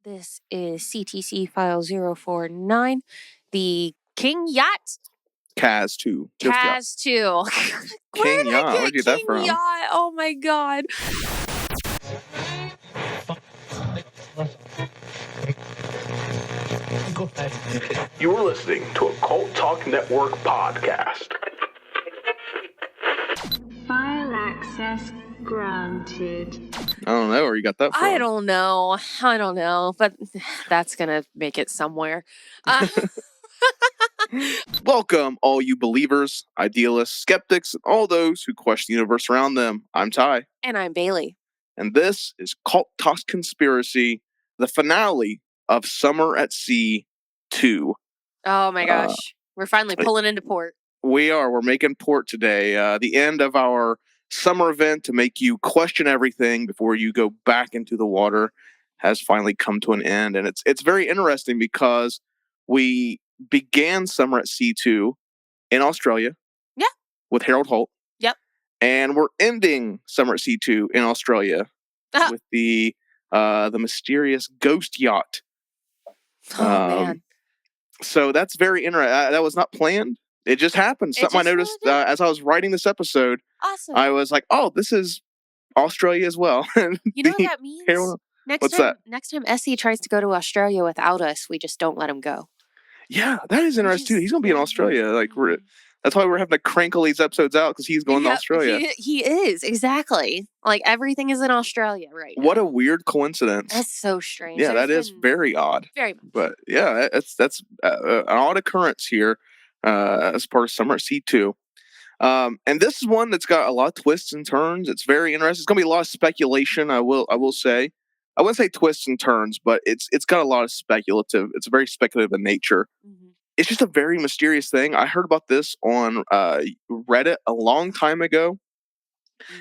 This is CTC file 049, the King Yacht. Kaz II. Kaz II. King Yacht. Where'd you get that King from? Yacht? Oh my god. You're listening to a Cult Talk Network podcast. File access granted. I don't know where you got that from. I don't know, but that's gonna make it somewhere. Welcome, all you believers, idealists, skeptics, and all those who question the universe around them. I'm Ty. And I'm Bailey. And this is Cult Talk Conspiracy, the finale of Summer at Sea 2. Oh my gosh. We're finally pulling into port. We're making port today. The end of our summer event to make you question everything before you go back into the water has finally come to an end. And it's very interesting because we began Summer at Sea 2 in Australia. Yeah. With Harold Holt. Yep. And we're ending Summer at Sea 2 in Australia with the mysterious Ghost Yacht. Oh, man. So that's very interesting. That was not planned. It just happened. Something I noticed as I was writing this episode. Awesome. I was like, oh, this is Australia as well. You know what that means? Next time Essie tries to go to Australia without us, we just don't let him go. Yeah, that is interesting too. He's going to be in Australia. That's why we're having to crank all these episodes out, because he's going to Australia. He is, exactly. Like, everything is in Australia right now. What a weird coincidence. That's so strange. Yeah, that is very odd. Very much. But yeah, that's an odd occurrence here as part of Summer at Sea 2. And this is one that's got a lot of twists and turns. It's very interesting. It's going to be a lot of speculation, I will say. I wouldn't say twists and turns, but it's got a lot of speculative. It's very speculative in nature. Mm-hmm. It's just a very mysterious thing. I heard about this on Reddit a long time ago,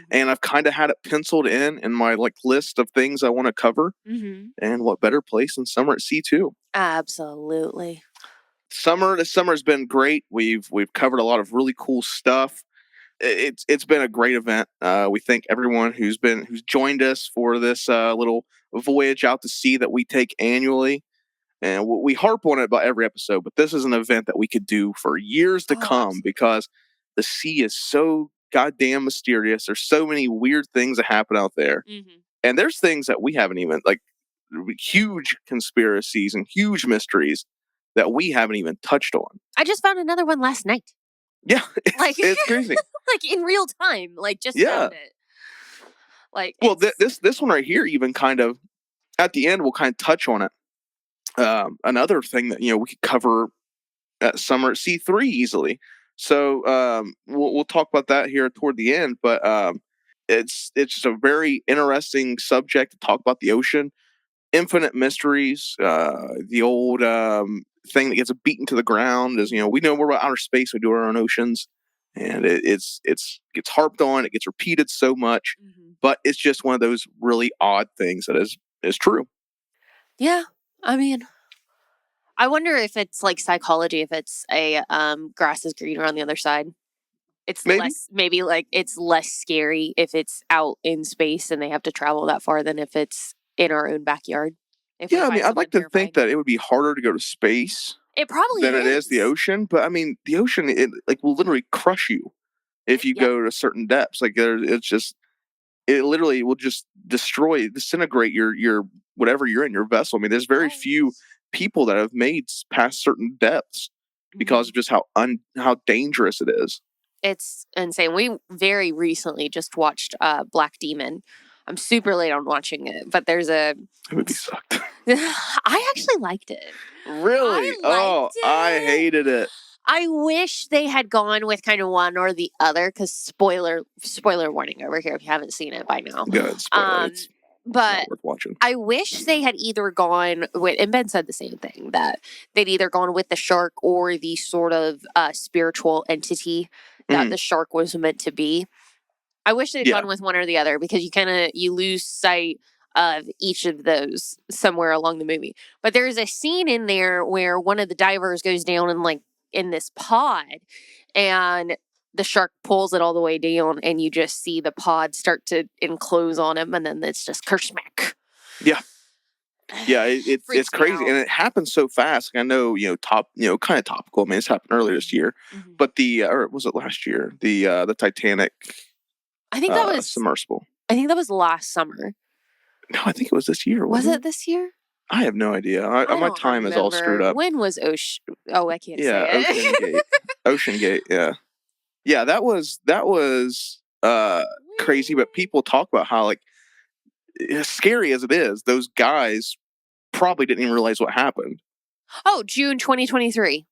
and I've kind of had it penciled in my list of things I want to cover. Mm-hmm. And what better place than Summer at Sea 2? Absolutely. This summer has been great. We've covered a lot of really cool stuff. It's been a great event. We thank everyone who's joined us for this little voyage out to sea that we take annually. And we harp on it about every episode, but this is an event that we could do for years to come, because the sea is so goddamn mysterious. There's so many weird things that happen out there. Mm-hmm. And there's things that we haven't even, huge conspiracies and huge mysteries that we haven't even touched on. I just found another one last night. Yeah, it's crazy. In real time, found it. This one right here, even kind of at the end, we'll kind of touch on it. Another thing that we could cover at Summer at Sea 3 easily. So we'll talk about that here toward the end. But it's just a very interesting subject to talk about the ocean, infinite mysteries. The old thing that gets beaten to the ground is we know more about outer space. We do our own oceans, and it gets harped on. It gets repeated so much, but it's just one of those really odd things that is true. Yeah. I mean, I wonder if it's psychology, if it's a grass is greener on the other side. It's it's less scary if it's out in space and they have to travel that far than if it's in our own backyard. Yeah, I mean, I'd like to think that it would be harder to go to space. It probably than it is the ocean, but I mean, the ocean it will literally crush you if you go to certain depths. It literally will just disintegrate your whatever you're in, your vessel. I mean, there's very few people that have made past certain depths because of just how dangerous it is. It's insane. We very recently just watched Black Demon. I'm super late on watching it, but there's a... That movie sucked. I actually liked it. Really? I hated it. I wish they had gone with kind of one or the other, because spoiler warning over here if you haven't seen it by now. Good. It's but not worth watching. I wish they had either gone with, and Ben said the same thing, that they'd either gone with the shark or the sort of spiritual entity that the shark was meant to be. I wish they'd gone with one or the other, because you lose sight of each of those somewhere along the movie. But there's a scene in there where one of the divers goes down in this pod, and the shark pulls it all the way down, and you just see the pod start to enclose on him, and then it's just kerschmack. Yeah. Yeah, it's Freaks me crazy, out. and it happens so fast. I know, kind of topical. I mean, it's happened earlier this year, but or was it last year? The Titanic I think that was submersible. I think that was last summer. No, I think it was this year. Was it this year? I have no idea. My don't time is all screwed remember. up. When was Ocean? Oh, I can't Yeah, say Ocean it. Gate. Ocean Gate. Yeah, yeah. That was crazy. But people talk about how, like, as scary as it is, those guys probably didn't even realize what happened. Oh, June 2023.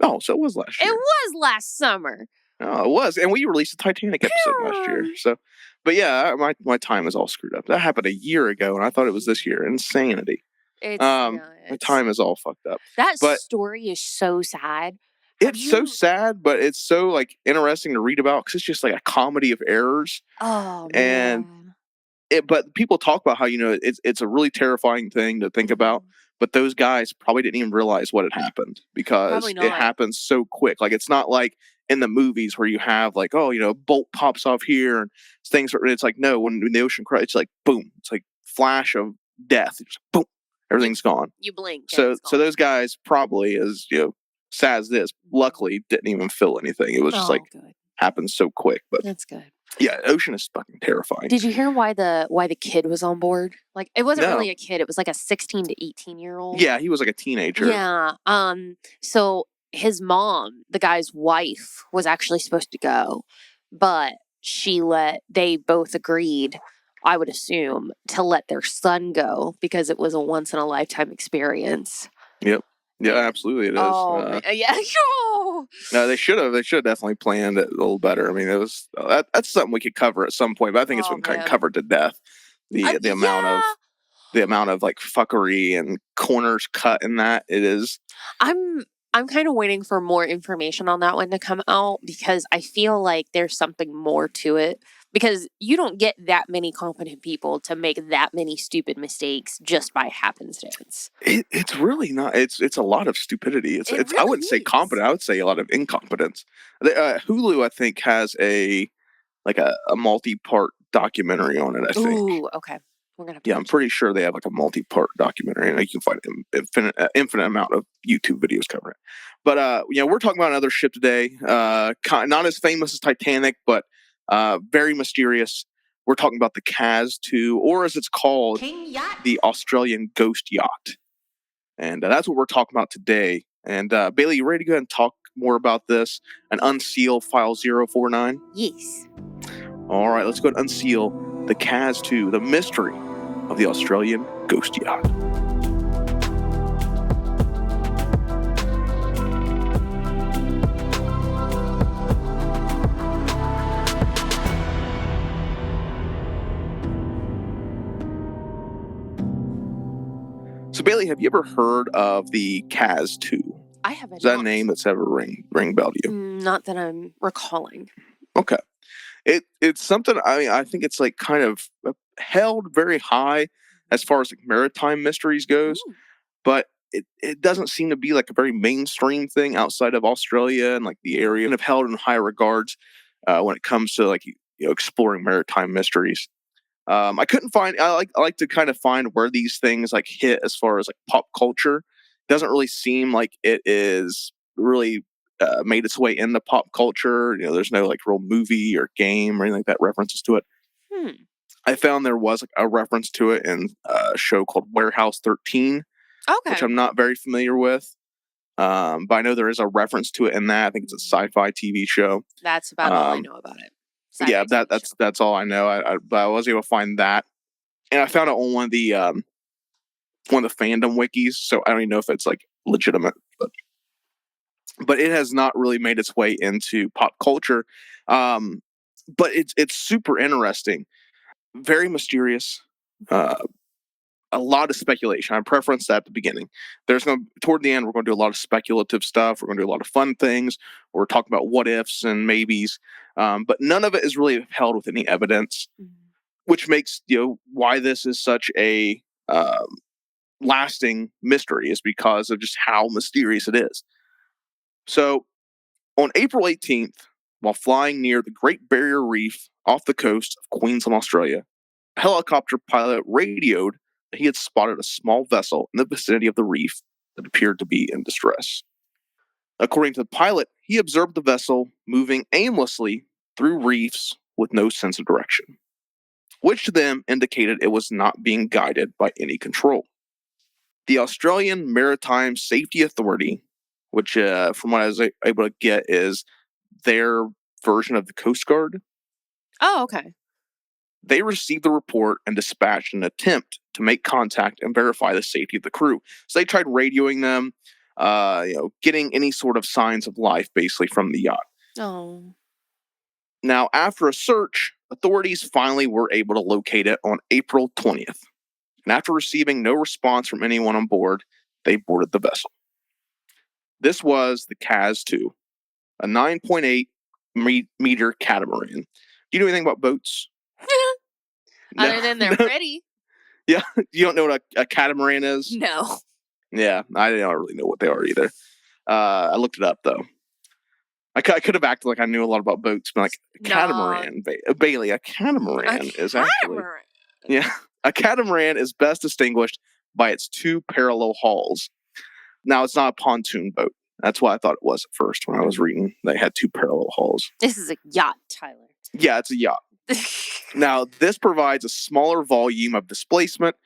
Oh, so it was last year. It was last summer. Oh, it was, and we released a Titanic episode last year. So, but yeah, my time is all screwed up. That happened a year ago, and I thought it was this year. Insanity. It's My time is all fucked up. That But story is so sad. It's so sad, but it's so, like, interesting to read about because it's just like a comedy of errors. Oh, and man. But people talk about how, it's a really terrifying thing to think about. But those guys probably didn't even realize what had happened because it happens so quick. Like, it's not like in the movies where you have, like, a bolt pops off here and things. It's like, no, when the ocean crashes, it's like boom, it's like flash of death. It's boom, everything's gone. You blink. So those guys probably, as sad as this, luckily didn't even feel anything. It was just good. Happened so quick. But that's good. Yeah, ocean is fucking terrifying. Did you hear why the kid was on board? Like, it wasn't really a kid. It was like a 16 to 18-year-old. Yeah, he was like a teenager. Yeah. So his mom, the guy's wife, was actually supposed to go, but they both agreed, I would assume, to let their son go because it was a once in a lifetime experience. Yep. Yeah, absolutely it is. Oh, yeah. No, they should have definitely planned it a little better. I mean, it was that's something we could cover at some point, but I think it's been kind of covered to death. The amount of like fuckery and corners cut in that it is. I'm kind of waiting for more information on that one to come out because I feel like there's something more to it. Because you don't get that many competent people to make that many stupid mistakes just by happenstance. It's really not. It's a lot of stupidity. It's really I wouldn't say competent. I would say a lot of incompetence. Hulu, I think, has a multi-part documentary on it. I think. Ooh, okay. We're gonna. I'm pretty sure they have like a multi-part documentary, and you can find an infinite amount of YouTube videos covering it. But we're talking about another ship today. Not as famous as Titanic, but very mysterious. We're talking about the Kaz II, or as it's called, the Australian Ghost Yacht. And that's what we're talking about today. And Bailey, you ready to go ahead and talk more about this and unseal file 049? Yes. All right, let's go ahead and unseal the Kaz II, the mystery of the Australian Ghost Yacht. So, Bailey, have you ever heard of the Kaz II? I haven't. Is that a name that's ever ring bell to you? Not that I'm recalling. Okay. It's something, I think it's like kind of held very high as far as like maritime mysteries goes, but it doesn't seem to be like a very mainstream thing outside of Australia and like the area, and have held in high regards when it comes to like exploring maritime mysteries. I couldn't find. I like to kind of find where these things like hit as far as like pop culture. It doesn't really seem like it is really made its way into pop culture. There's no like real movie or game or anything like that references to it. I found there was like a reference to it in a show called Warehouse 13, which I'm not very familiar with. But I know there is a reference to it in that. I think it's a sci-fi TV show. That's about all I know about it. Yeah, that's all I know. But I was able to find that, and I found it on one of the fandom wikis. So I don't even know if it's like legitimate, but it has not really made its way into pop culture. But it's super interesting, very mysterious. A lot of speculation. I preferenced that at the beginning. Toward the end, we're going to do a lot of speculative stuff. We're going to do a lot of fun things. We're talking about what ifs and maybes, but none of it is really held with any evidence, which makes why this is such a lasting mystery is because of just how mysterious it is. So, on April 18th, while flying near the Great Barrier Reef off the coast of Queensland, Australia, a helicopter pilot radioed a he had spotted a small vessel in the vicinity of the reef that appeared to be in distress. According to the pilot, he observed the vessel moving aimlessly through reefs with no sense of direction, which to them indicated it was not being guided by any control. The Australian Maritime Safety Authority, which from what I was able to get is their version of the Coast Guard. Oh, okay. They received the report and dispatched an attempt to make contact and verify the safety of the crew. So they tried radioing them, getting any sort of signs of life, basically, from the yacht. Oh. Now, after a search, authorities finally were able to locate it on April 20th. And after receiving no response from anyone on board, they boarded the vessel. This was the Kaz II, a 9.8 meter catamaran. Do you know anything about boats? Other than they're pretty. Yeah, you don't know what a catamaran is? No. Yeah, I don't really know what they are either. I looked it up, though. I could have acted like I knew a lot about boats, but like, catamaran, Bailey, a catamaran is actually... Yeah, a catamaran is best distinguished by its two parallel hulls. Now, it's not a pontoon boat. That's what I thought it was at first when I was reading. They had two parallel hulls. This is a yacht, Tyler. Yeah, it's a yacht. Now, this provides a smaller volume of displacement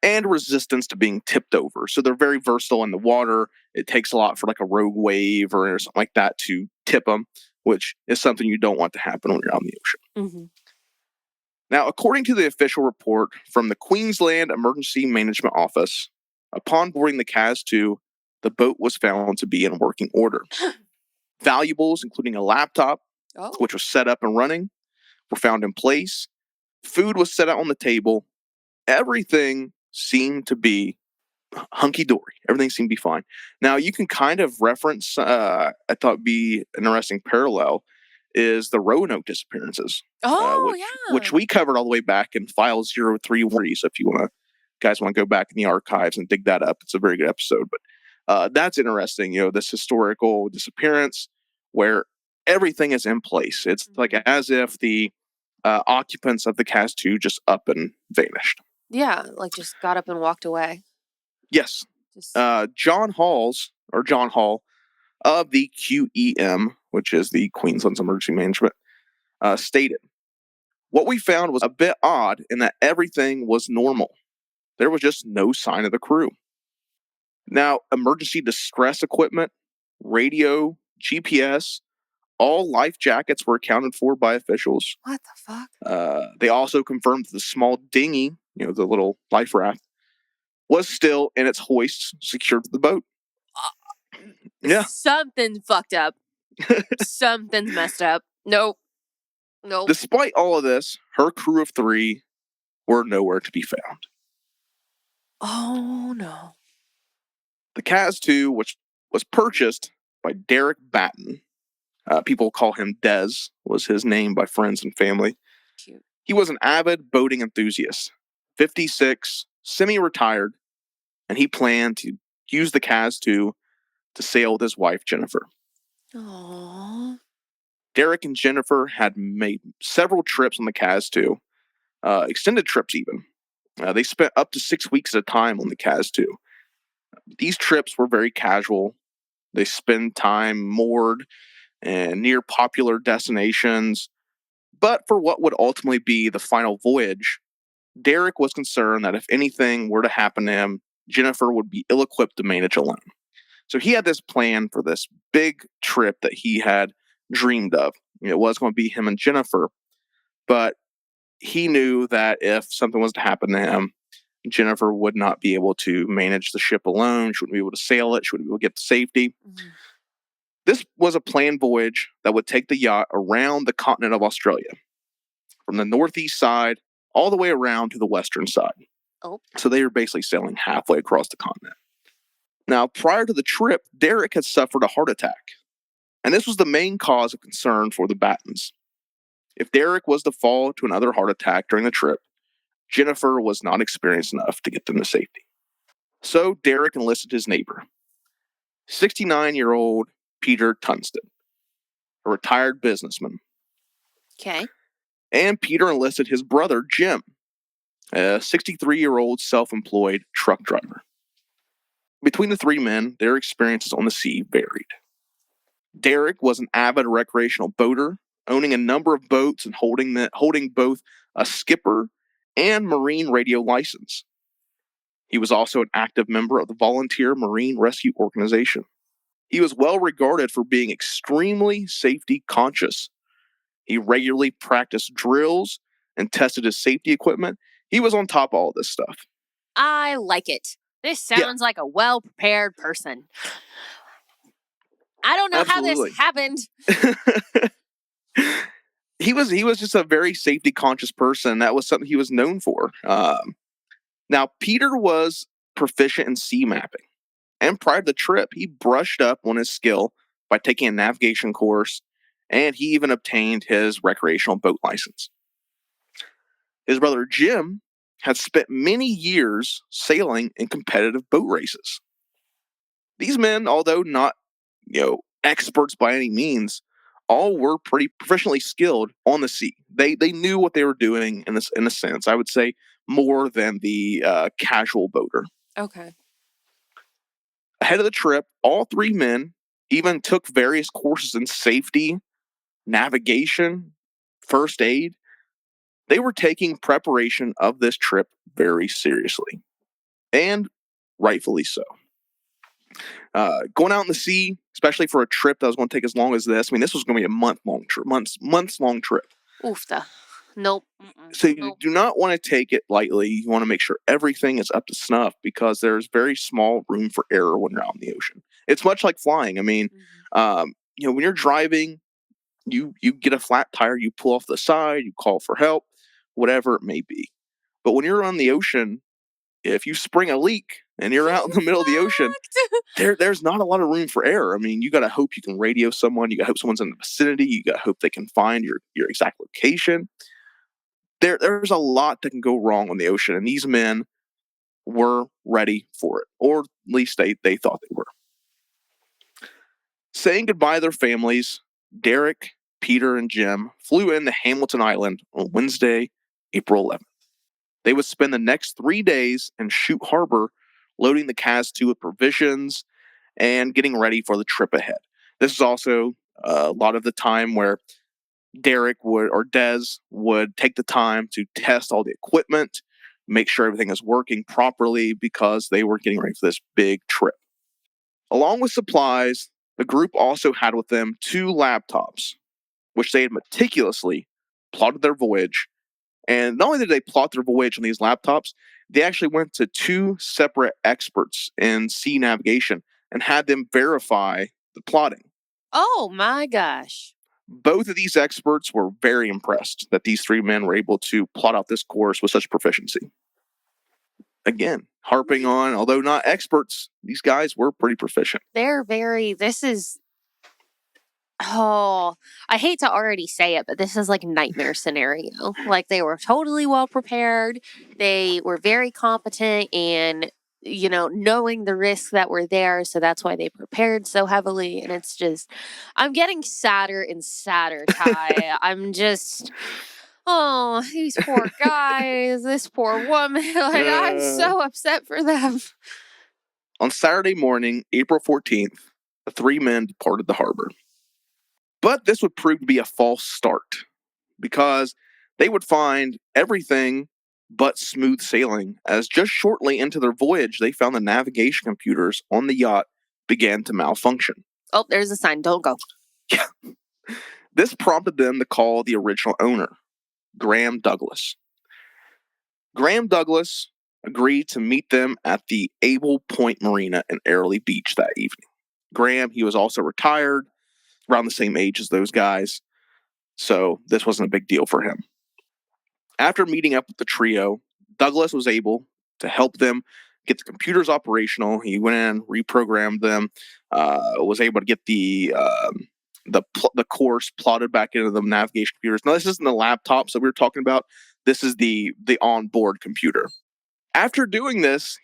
and resistance to being tipped over. So they're very versatile in the water. It takes a lot for like a rogue wave or something like that to tip them, which is something you don't want to happen when you're out in the ocean. Mm-hmm. Now, according to the official report from the Queensland Emergency Management Office, upon boarding the Kaz II, the boat was found to be in working order. Valuables, including a laptop, which was set up and running, were found in place. Food was set out on the table. Everything seemed to be hunky-dory. Everything seemed to be fine. Now, you can kind of reference, I thought would be an interesting parallel, is the Roanoke disappearances. Which we covered all the way back in File 031. So if you guys want to go back in the archives and dig that up, it's a very good episode. But that's interesting, this historical disappearance where everything is in place. It's like as if the occupants of the Kaz II just up and vanished. Yeah, like just got up and walked away. Yes. John Hall of the QEM, which is the Queensland's Emergency Management, stated, "What we found was a bit odd in that everything was normal. There was just no sign of the crew." Now, emergency distress equipment, radio, GPS, all life jackets were accounted for by officials. What the fuck? They also confirmed that the small dinghy, the little life raft, was still in its hoists secured to the boat. Yeah. Something's fucked up. Something's messed up. Nope. Despite all of this, her crew of 3 were nowhere to be found. Oh, no. The Kaz II, which was purchased by Derek Batten, people call him Des, was his name by friends and family. Cute. He was an avid boating enthusiast, 56, semi-retired, and he planned to use the Kaz II to sail with his wife, Jennifer. Aww. Derek and Jennifer had made several trips on the Kaz II, extended trips even. They spent up to 6 weeks at a time on the Kaz II. These trips were very casual. They spend time moored and near popular destinations. But for what would ultimately be the final voyage, Derek was concerned that if anything were to happen to him, Jennifer would be ill-equipped to manage alone. So he had this plan for this big trip that he had dreamed of. It was going to be him and Jennifer, but he knew that if something was to happen to him, Jennifer would not be able to manage the ship alone. She wouldn't be able to sail it. She wouldn't be able to get to safety. Mm-hmm. This was a planned voyage that would take the yacht around the continent of Australia, from the northeast side all the way around to the western side. Oh. So they were basically sailing halfway across the continent. Now, prior to the trip, Derek had suffered a heart attack, and this was the main cause of concern for the Battens. If Derek was to fall to another heart attack during the trip, Jennifer was not experienced enough to get them to safety. So Derek enlisted his neighbor, 69-year-old Peter Tunstall, a retired businessman. Okay. And Peter enlisted his brother, Jim, a 63-year-old self-employed truck driver. Between the three men, their experiences on the sea varied. Derek was an avid recreational boater, owning a number of boats and holding both a skipper and marine radio license. He was also an active member of the Volunteer Marine Rescue Organization. He was well regarded for being extremely safety conscious. He regularly practiced drills and tested his safety equipment. He was on top of all this stuff. I like it. This sounds like a well-prepared person. I don't know Absolutely. how this happened. He was just a very safety conscious person. That was something he was known for. Now, Peter was proficient in sea mapping. And prior to the trip, he brushed up on his skill by taking a navigation course, and he even obtained his recreational boat license. His brother Jim had spent many years sailing in competitive boat races. These men, although not, experts by any means, all were pretty professionally skilled on the sea. They knew what they were doing in a sense. I would say more than the casual boater. Okay. Ahead of the trip, all three men even took various courses in safety, navigation, first aid. They were taking preparation of this trip very seriously, and rightfully so. Going out in the sea, especially for a trip that was going to take as long as this. I mean, this was going to be a month-long trip, months-long trip. Oofta. Nope. So you do not want to take it lightly. You want to make sure everything is up to snuff because there's very small room for error when you're out in the ocean. It's much like flying. I mean, when you're driving, you get a flat tire, you pull off the side, you call for help, whatever it may be. But when you're on the ocean, if you spring a leak and you're out in the middle of the ocean, there's not a lot of room for error. I mean, you got to hope you can radio someone. You got to hope someone's in the vicinity. You got to hope they can find your exact location. There's a lot that can go wrong on the ocean, and these men were ready for it, or at least they thought they were. Saying goodbye to their families, Derek, Peter, and Jim flew into Hamilton Island on Wednesday, April 11th. They would spend the next 3 days in Chute Harbor, loading the Kaz II with provisions and getting ready for the trip ahead. This is also a lot of the time where Derek or Des would take the time to test all the equipment, make sure everything is working properly because they were getting ready for this big trip. Along with supplies, the group also had with them 2 laptops, which they had meticulously plotted their voyage. And not only did they plot their voyage on these laptops, they actually went to 2 separate experts in sea navigation and had them verify the plotting. Oh my gosh. Both of these experts were very impressed that these 3 men were able to plot out this course with such proficiency. Again, harping on, although not experts, these guys were pretty proficient. I hate to already say it, but this is like nightmare scenario. Like they were totally well prepared. They were very competent and, knowing the risks that were there. So that's why they prepared so heavily. And it's just, I'm getting sadder and sadder, Ty. I'm just, these poor guys, this poor woman. Like, I'm so upset for them. On Saturday morning, April 14th, the 3 men departed the harbor. But this would prove to be a false start because they would find everything but smooth sailing, as just shortly into their voyage, they found the navigation computers on the yacht began to malfunction. Oh, there's a sign. Don't go. Yeah. This prompted them to call the original owner, Graham Douglas. Graham Douglas agreed to meet them at the Able Point Marina in Airlie Beach that evening. Graham, he was also retired, around the same age as those guys, so this wasn't a big deal for him. After meeting up with the trio, Douglas was able to help them get the computers operational. He went in, reprogrammed them, was able to get the course plotted back into the navigation computers. Now, this isn't the laptops that we were talking about. This is the onboard computer. After doing this,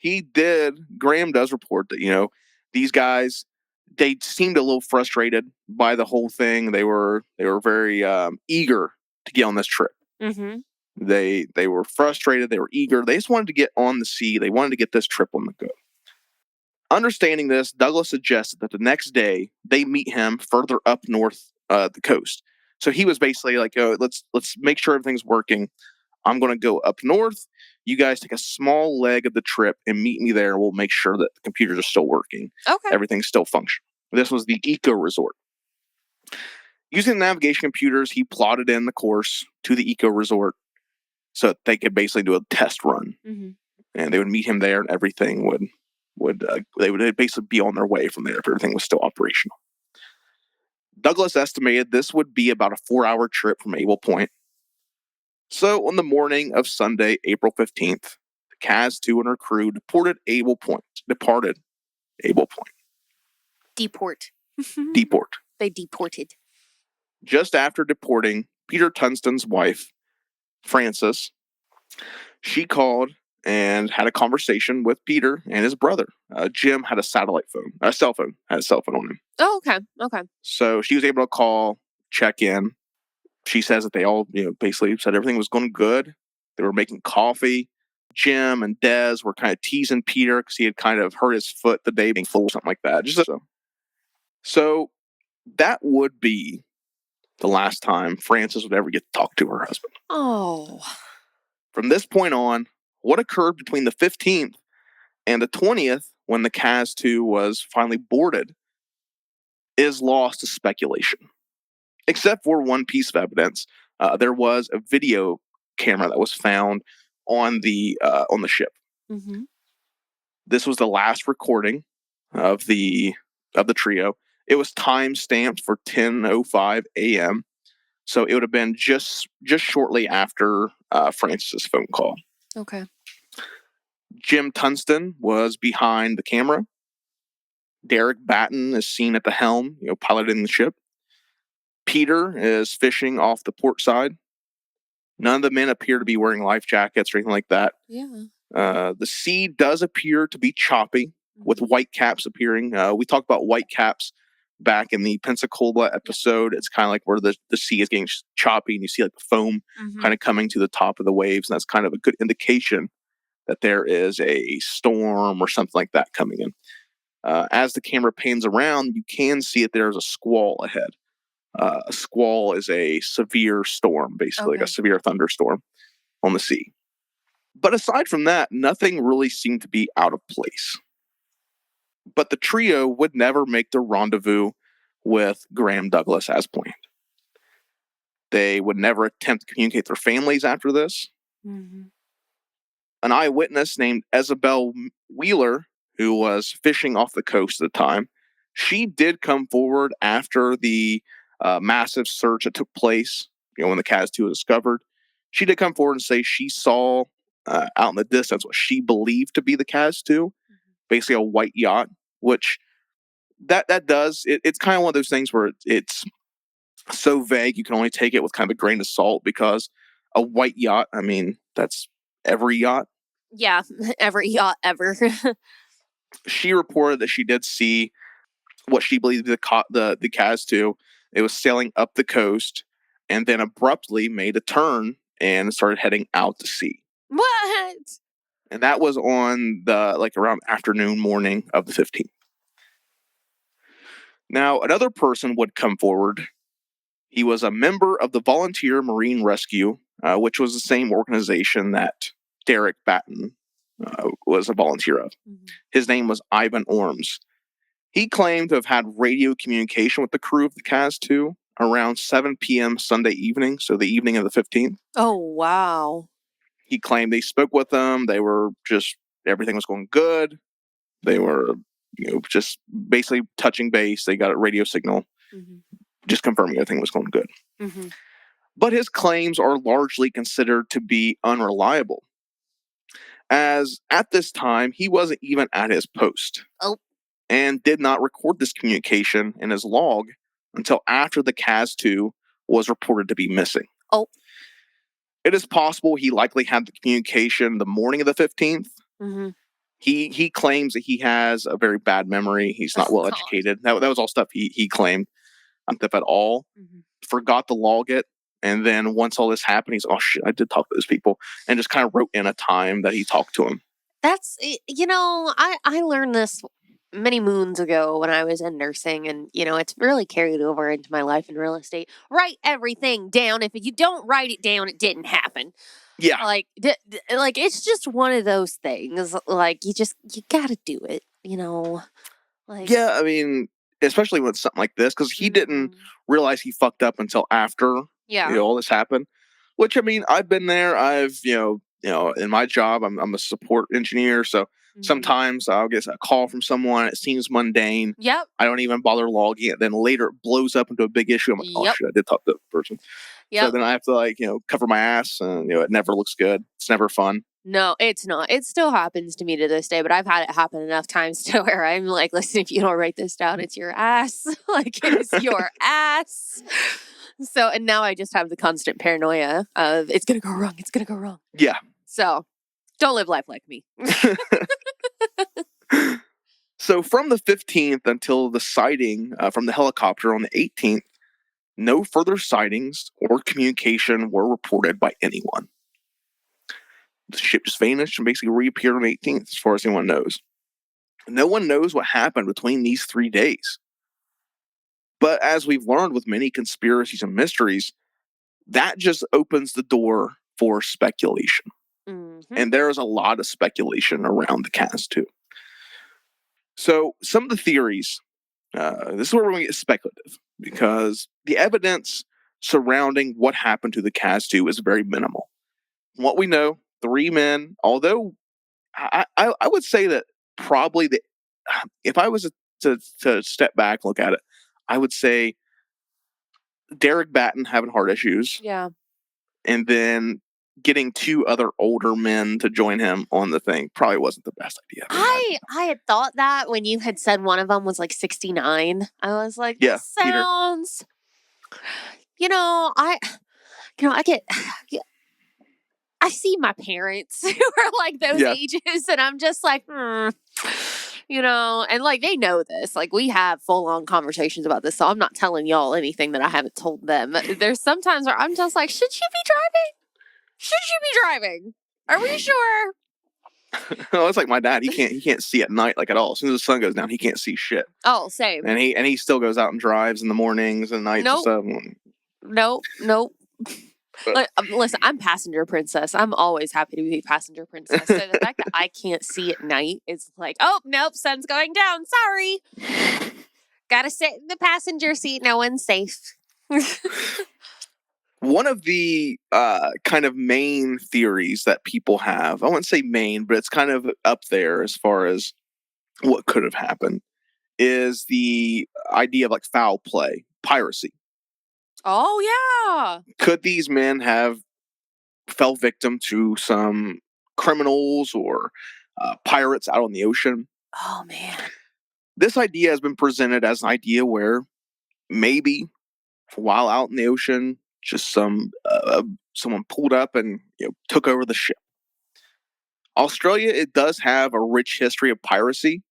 Graham does report that, these guys, they seemed a little frustrated by the whole thing. They were very eager to get on this trip. Mm-hmm. They were frustrated. They were eager. They just wanted to get on the sea. They wanted to get this trip on the go. Understanding this, Douglas suggested that the next day they meet him further up north the coast. So he was basically like, "Oh, let's make sure everything's working. I'm going to go up north. You guys take a small leg of the trip and meet me there. We'll make sure that the computers are still working. Okay. Everything's still functioning." This was the Eco Resort. Using the navigation computers, he plotted in the course to the Eco Resort so that they could basically do a test run. Mm-hmm. And they would meet him there, and everything they would basically be on their way from there if everything was still operational. Douglas estimated this would be about a 4-hour trip from Able Point. So on the morning of Sunday, April 15th, the Kaz II and her crew departed Able Point. Deport. They deported. Just after deporting, Peter Tunstall's wife, Frances, she called and had a conversation with Peter and his brother. Jim had a cell phone on him. Oh, okay. So she was able to call, check in. She says that they all, basically said everything was going good. They were making coffee. Jim and Des were kind of teasing Peter because he had kind of hurt his foot the day before, or something like that. So that would be the last time Frances would ever get to talk to her husband. Oh. From this point on, what occurred between the 15th and the 20th, when the Kaz II was finally boarded, is lost to speculation. Except for one piece of evidence. There was a video camera that was found on the ship. Mm-hmm. This was the last recording of the trio. It was time stamped for 10:05 a.m. So it would have been just shortly after Francis' phone call. Okay. Jim Tunstall was behind the camera. Derek Batten is seen at the helm, piloting the ship. Peter is fishing off the port side. None of the men appear to be wearing life jackets or anything like that. Yeah. The sea does appear to be choppy, with white caps appearing. We talked about white caps back in the Pensacola episode. It's kind of like where the sea is getting choppy and you see like the foam kind of coming to the top of the waves. And that's kind of a good indication that there is a storm or something like that coming in. As the camera pans around, you can see that there's a squall ahead. A squall is a severe storm, basically, like a severe thunderstorm on the sea. But aside from that, nothing really seemed to be out of place. But the trio would never make their rendezvous with Graham Douglas as planned. They would never attempt to communicate their families after this. Mm-hmm. An eyewitness named Isabel Wheeler, who was fishing off the coast at the time, she did come forward after the massive search that took place, when the Kaz II was discovered. She did come forward and say she saw out in the distance what she believed to be the Kaz II, basically a white yacht, which that does, it's kind of one of those things where it's so vague you can only take it with kind of a grain of salt, because a white yacht, I mean, that's every yacht. Yeah, every yacht ever. She reported that she did see what she believed the Kaz II. It was sailing up the coast and then abruptly made a turn and started heading out to sea. What? And that was on around afternoon, morning of the 15th. Now, another person would come forward. He was a member of the Volunteer Marine Rescue, which was the same organization that Derek Batten was a volunteer of. Mm-hmm. His name was Ivan Orms. He claimed to have had radio communication with the crew of the Kaz II around 7 p.m. Sunday evening, so the evening of the 15th. Oh, wow. He claimed they spoke with them. They were everything was going good. They were, just basically touching base. They got a radio signal, just confirming everything was going good. Mm-hmm. But his claims are largely considered to be unreliable, as at this time, he wasn't even at his post. Oh. And did not record this communication in his log until after the Kaz II was reported to be missing. Oh. It is possible he likely had the communication the morning of the 15th. Mm-hmm. He claims that he has a very bad memory. He's not well educated. That was all stuff he claimed. If at all, forgot to log it, And then once all this happened, he's, oh shit, I did talk to those people, and just kind of wrote in a time that he talked to him. That's, I learned this many moons ago when I was in nursing, and, it's really carried over into my life in real estate. Write everything down. If you don't write it down, it didn't happen. Yeah. Like, it's just one of those things. Like, you gotta do it, Like, yeah, I mean, especially with something like this, because he didn't realize he fucked up until after all this happened. Which, I mean, I've been there. I've, in my job, I'm a support engineer, so sometimes I'll get a call from someone. It seems mundane. Yep. I don't even bother logging it. Then later it blows up into a big issue. I'm like, oh shit, I did talk to the person. Yep. So then I have to cover my ass, and it never looks good. It's never fun. No, it's not. It still happens to me to this day, but I've had it happen enough times to where I'm like, listen, if you don't write this down, it's your ass. Like, it's your ass. So, and now I just have the constant paranoia of it's going to go wrong. It's going to go wrong. Yeah. So don't live life like me. So from the 15th until the sighting from the helicopter on the 18th, no further sightings or communication were reported by anyone. The ship just vanished and basically reappeared on the 18th, as far as anyone knows. No one knows what happened between these 3 days. But as we've learned with many conspiracies and mysteries, that just opens the door for speculation. And there is a lot of speculation around the Kaz II. So some of the theories, this is where we're going to get speculative, because the evidence surrounding what happened to the Kaz II is very minimal. What we know, 3 men, although I would say that probably if I was to step back and look at it, I would say Derek Batten having heart issues. Yeah. And then getting 2 other older men to join him on the thing probably wasn't the best idea. I had thought that when you had said one of them was like 69. I was like, that sounds, I see my parents who are like those ages, and I'm just like, and like they know this. Like, we have full-on conversations about this, so I'm not telling y'all anything that I haven't told them. There's sometimes where I'm just like, should you be driving? Should you be driving? Are we sure? Oh, it's like my dad. He can't see at night like at all. As soon as the sun goes down, he can't see shit. Oh, same. And he still goes out and drives in the mornings and nights and stuff. Nope. Listen, I'm passenger princess. I'm always happy to be passenger princess. So the fact that I can't see at night is like, oh, nope, sun's going down. Sorry. Gotta sit in the passenger seat. No one's safe. One of the kind of main theories that people have, I wouldn't say main, but it's kind of up there as far as what could have happened, is the idea of like foul play, piracy. Oh, yeah. Could these men have fell victim to some criminals or pirates out on the ocean? Oh, man. This idea has been presented as an idea where maybe while out in the ocean, just someone pulled up and took over the ship. Australia, it does have a rich history of piracy.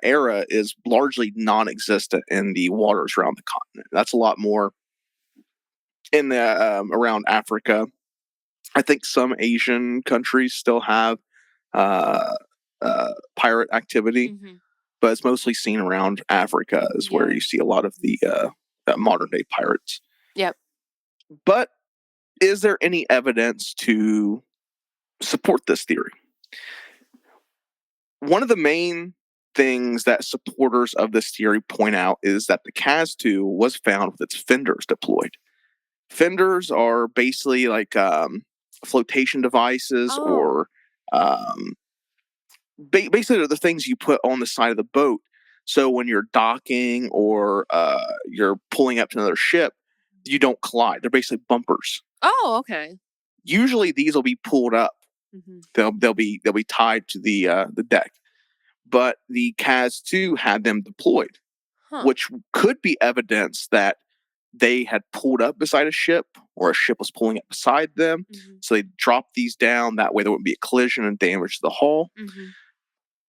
Era is largely non-existent in the waters around the continent. That's a lot more in the around Africa. I think some Asian countries still have pirate activity, but it's mostly seen around Africa is where you see a lot of the modern day pirates. Yep. But is there any evidence to support this theory? One of the main things that supporters of this theory point out is that the Kaz II was found with its fenders deployed. Fenders are basically like flotation devices or basically they're the things you put on the side of the boat. So when you're docking or you're pulling up to another ship, you don't collide. They're basically bumpers. Oh, okay. Usually these will be pulled up. They'll be tied to the deck. But the Kaz II had them deployed, which could be evidence that they had pulled up beside a ship or a ship was pulling up beside them. So they dropped these down. That way there wouldn't be a collision and damage to the hull.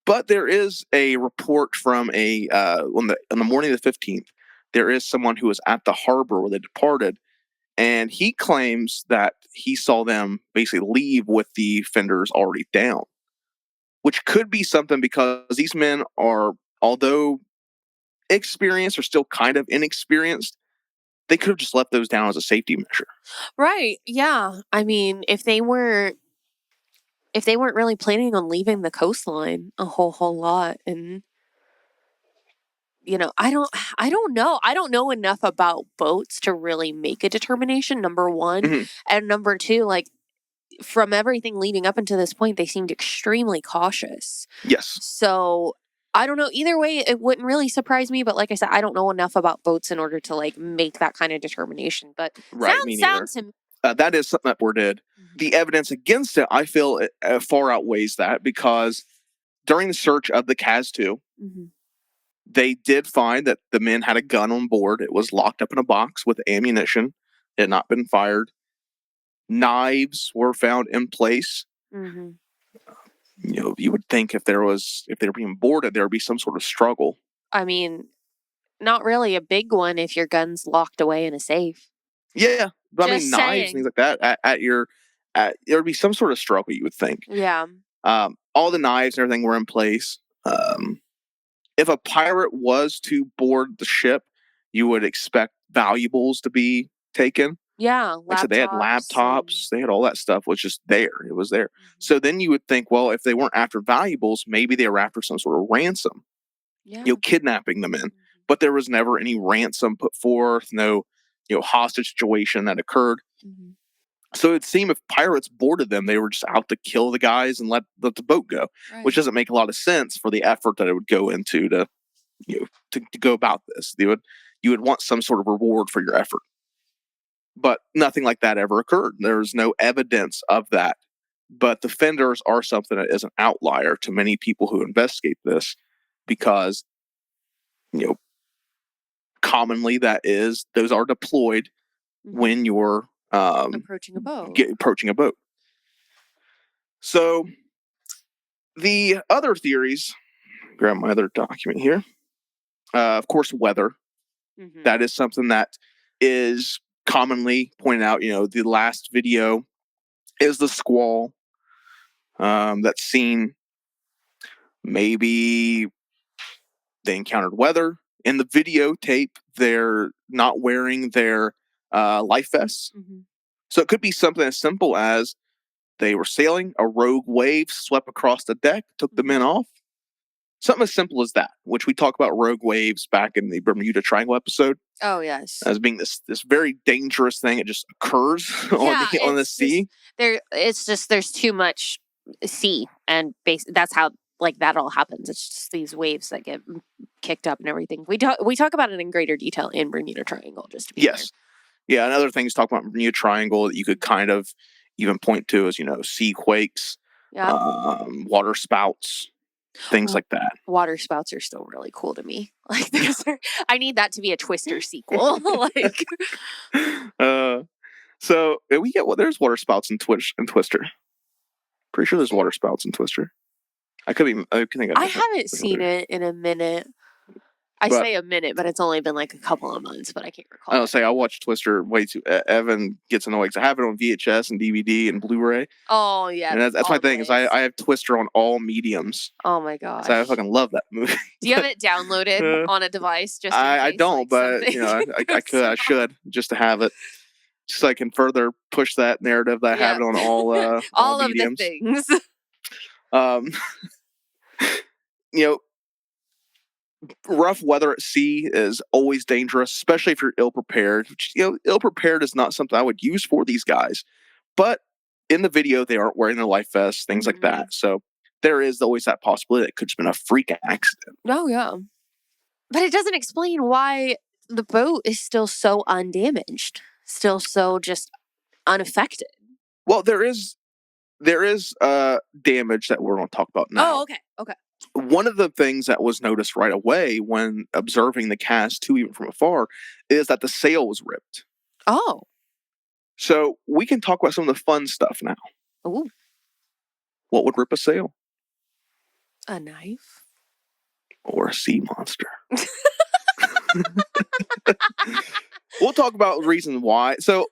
But there is a report from on the morning of the 15th, there is someone who was at the harbor where they departed, And he claims that he saw them basically leave with the fenders already down, which could be something because these men are, although experienced, are still kind of inexperienced. They could have just left those down as a safety measure. Right. Yeah. I mean, if they weren't really planning on leaving the coastline a whole lot, and I don't know. I don't know enough about boats to really make a determination, number one. Mm-hmm. And number two, like, from everything leading up until this point, they seemed extremely cautious. Yes. So I don't know. Either way, it wouldn't really surprise me. But like I said, I don't know enough about boats in order to like make that kind of determination. But Me sounds neither. That is something that we're did. Mm-hmm. The evidence against it, I feel, far outweighs that, because during the search of the Kaz II, mm-hmm. they did find that the men had a gun on board. It was locked up in a box with ammunition. It had not been fired. Knives were found in place. Mm-hmm. You would think if they were being boarded, there would be some sort of struggle. I mean, not really a big one if your gun's locked away in a safe. Yeah, but Just I mean, knives, things like that. There would be some sort of struggle, you would think. Yeah. All the knives and everything were in place. If a pirate was to board the ship, you would expect valuables to be taken. Yeah, like I said, they had laptops, they had all that stuff was just there. It was there. Mm-hmm. So then you would think, well, if they weren't after valuables, maybe they were after some sort of ransom. Yeah. Kidnapping them in. Mm-hmm. But there was never any ransom put forth, no, hostage situation that occurred. Mm-hmm. So it'd seem if pirates boarded them, they were just out to kill the guys and let the boat go, right. Which doesn't make a lot of sense for the effort that it would go into to go about this. You would want some sort of reward for your effort. But nothing like that ever occurred. There's no evidence of that. But the fenders are something that is an outlier to many people who investigate this, because, commonly those are deployed mm-hmm. when you're approaching a boat. So the other theories, grab my other document here. Of course, weather. Mm-hmm. That is something that is commonly pointed out. The last video is the squall that's seen. Maybe they encountered weather. In the videotape, they're not wearing their life vests. Mm-hmm. So it could be something as simple as they were sailing, a rogue wave swept across the deck, took the men off. Something as simple as that, which we talk about rogue waves back in the Bermuda Triangle episode. Oh, yes. As being this very dangerous thing. It just occurs on the sea. There's too much sea, and that's how that all happens. It's just these waves that get kicked up and everything. We talk about it in greater detail in Bermuda Triangle, just to be clear. Yeah, and other things talk about Bermuda Triangle that you could kind of even point to as, sea quakes, water spouts, things like that. Water spouts are still really cool to me. I need that to be a Twister sequel. So there's water spouts in Twister. Pretty sure there's water spouts in Twister. I haven't seen it in a minute. I say a minute, but it's only been a couple of months, but I can't recall. I don't say I watched Twister way too. Evan gets annoyed because I have it on VHS and DVD and Blu-ray. Oh yeah, and that's my thing. Is I have Twister on all mediums. Oh my gosh, so I fucking love that movie. Do you have it downloaded on a device? Just I don't, but I should just to have it, just so I can further push that narrative that I have it on all mediums. Of the things. Rough weather at sea is always dangerous, especially if you're ill-prepared. Ill-prepared is not something I would use for these guys. But in the video, they aren't wearing their life vests, things like that. So there is always that possibility that it could have been a freak accident. Oh, yeah. But it doesn't explain why the boat is still so undamaged, still so just unaffected. Well, there is damage that we're going to talk about now. Oh, okay. One of the things that was noticed right away when observing the Kaz II, even from afar, is that the sail was ripped. Oh. So we can talk about some of the fun stuff now. Ooh. What would rip a sail? A knife? Or a sea monster. We'll talk about the reason why. So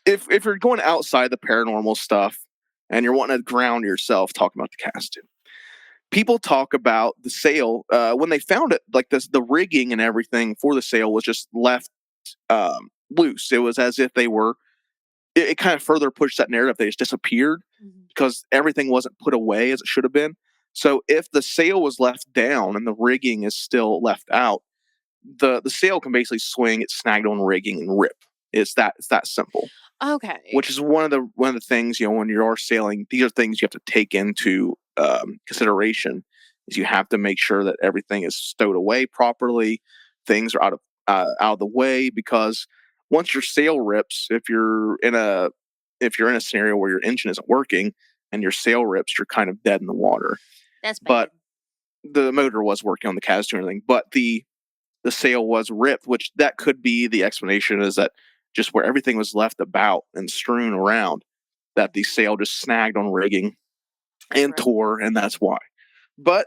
if you're going outside the paranormal stuff and you're wanting to ground yourself, talking about the Kaz II, people talk about the sail when they found it. Like the rigging and everything for the sail was just left loose. It was as if they were. It kind of further pushed that narrative. They just disappeared because everything wasn't put away as it should have been. So if the sail was left down and the rigging is still left out, the sail can basically swing. It's snagged on rigging and rip. It's that simple. Okay. Which is one of the things, when you are sailing, these are things you have to take into consideration. Is you have to make sure that everything is stowed away properly, things are out of the way, because once your sail rips, if you're in a scenario where your engine isn't working and your sail rips, you're kind of dead in the water. That's bad. But the motor was working on the Kaz II and everything, but the sail was ripped, which that could be the explanation, is that just where everything was left about and strewn around, that the sail just snagged on rigging and tore, and that's why. But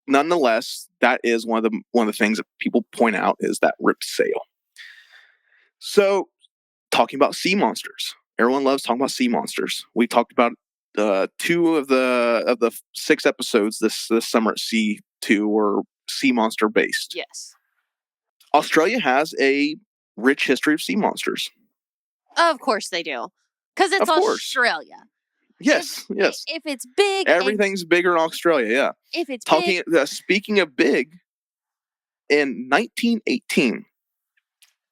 nonetheless, that is one of the things that people point out, is that ripped sail. So, talking about sea monsters, everyone loves talking about sea monsters. We talked about 2 of the 6 episodes this summer at Sea 2 were sea monster based. Yes. Australia has a rich history of sea monsters. Of course they do. Because it's Australia. Yes, yes. If it's big. Everything's bigger in Australia, yeah. If it's big. Speaking of big, in 1918,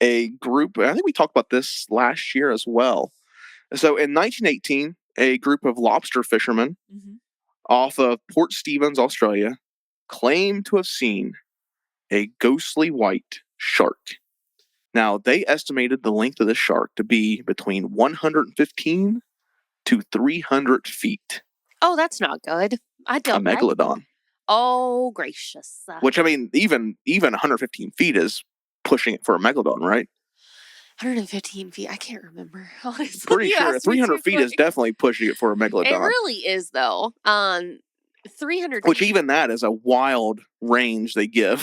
a group, I think we talked about this last year as well. So in 1918, a group of lobster fishermen off of Port Stephens, Australia, claimed to have seen a ghostly white shark. Now, they estimated the length of the shark to be between 115 to 300 feet. Oh, that's not good. I don't like a megalodon. Oh, gracious. Which, I mean, even 115 feet is pushing it for a megalodon, right? 115 feet. I can't remember. Honestly, pretty sure 300 feet is definitely pushing it for a megalodon. It really is, though. 300 Which feet. Even that is a wild range they give.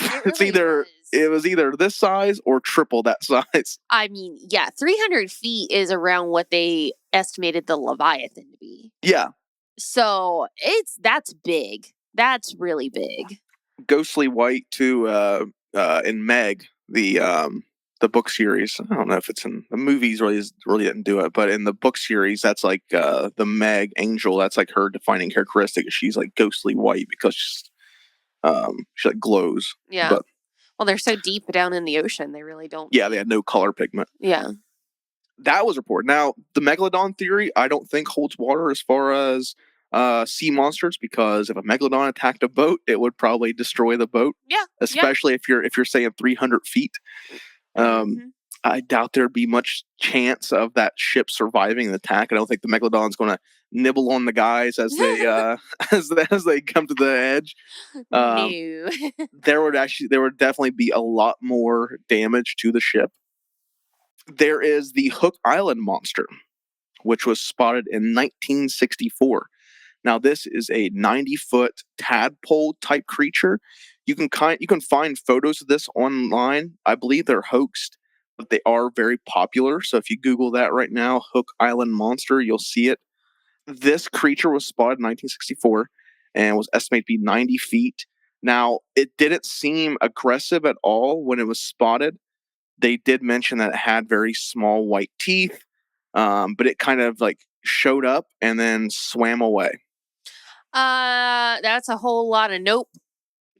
It was either this size or triple that size. I mean, yeah, 300 feet is around what they estimated the Leviathan to be. Yeah. So that's big. That's really big. Ghostly white too. In Meg, the book series. I don't know if it's in the movies. Really didn't do it, but in the book series, that's like the Meg angel. That's like her defining characteristic. She's like ghostly white because she like glows. Yeah. But, well, they're so deep down in the ocean, they really don't. Yeah, they had no color pigment. Yeah. That was reported. Now, the megalodon theory, I don't think holds water as far as sea monsters, because if a megalodon attacked a boat, it would probably destroy the boat. Yeah. Especially if you're saying 300 feet. I doubt there'd be much chance of that ship surviving an attack. I don't think the megalodon's going to nibble on the guys as they as they come to the edge. No. there would definitely be a lot more damage to the ship. There is the Hook Island monster, which was spotted in 1964. Now, this is a 90-foot tadpole type creature. You can find photos of this online. I believe they're hoaxed, but they are very popular. So if you Google that right now, Hook Island monster, you'll see it. This creature was spotted in 1964 and was estimated to be 90 feet. Now, it didn't seem aggressive at all when it was spotted. They did mention that it had very small white teeth, but it kind of like showed up and then swam away. That's a whole lot of nope.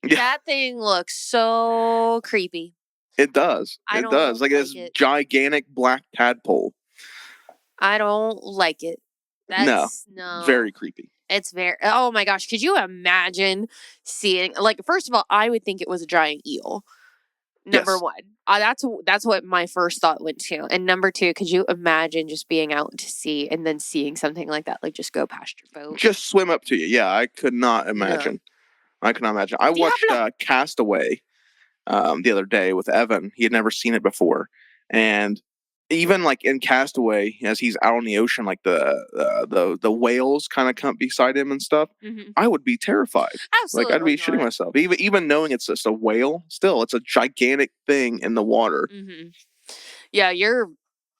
Yeah. That thing looks so creepy. It does. It does. Like this gigantic black tadpole. I don't like it. No. Very creepy. It's very. Oh my gosh! Could you imagine seeing? Like, first of all, I would think it was a giant eel. Number one, that's what my first thought went to. And number two, could you imagine just being out to sea and then seeing something like that, like just go past your boat, just swim up to you? Yeah, I could not imagine. No. I could not imagine. I watched Castaway the other day with Evan. He had never seen it before, and even like in Castaway, as he's out on the ocean, like the whales kind of come beside him and stuff. Mm-hmm. I would be terrified. Absolutely, like I'd be shitting myself. Even knowing it's just a whale, still it's a gigantic thing in the water. Mm-hmm. Yeah, you're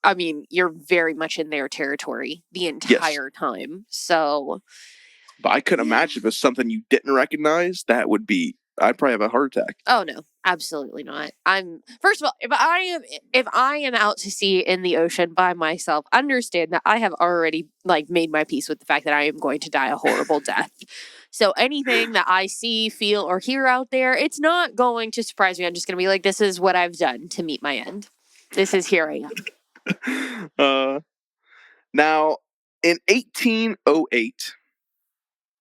I mean, you're very much in their territory the entire time. So, but I couldn't imagine if it was something you didn't recognize. I'd probably have a heart attack. Oh no, absolutely not. First of all, if I am out to sea in the ocean by myself, understand that I have already made my peace with the fact that I am going to die a horrible death. So anything that I see, feel, or hear out there, it's not going to surprise me. I'm just going to be like, this is what I've done to meet my end. This is here I am. Now, in 1808,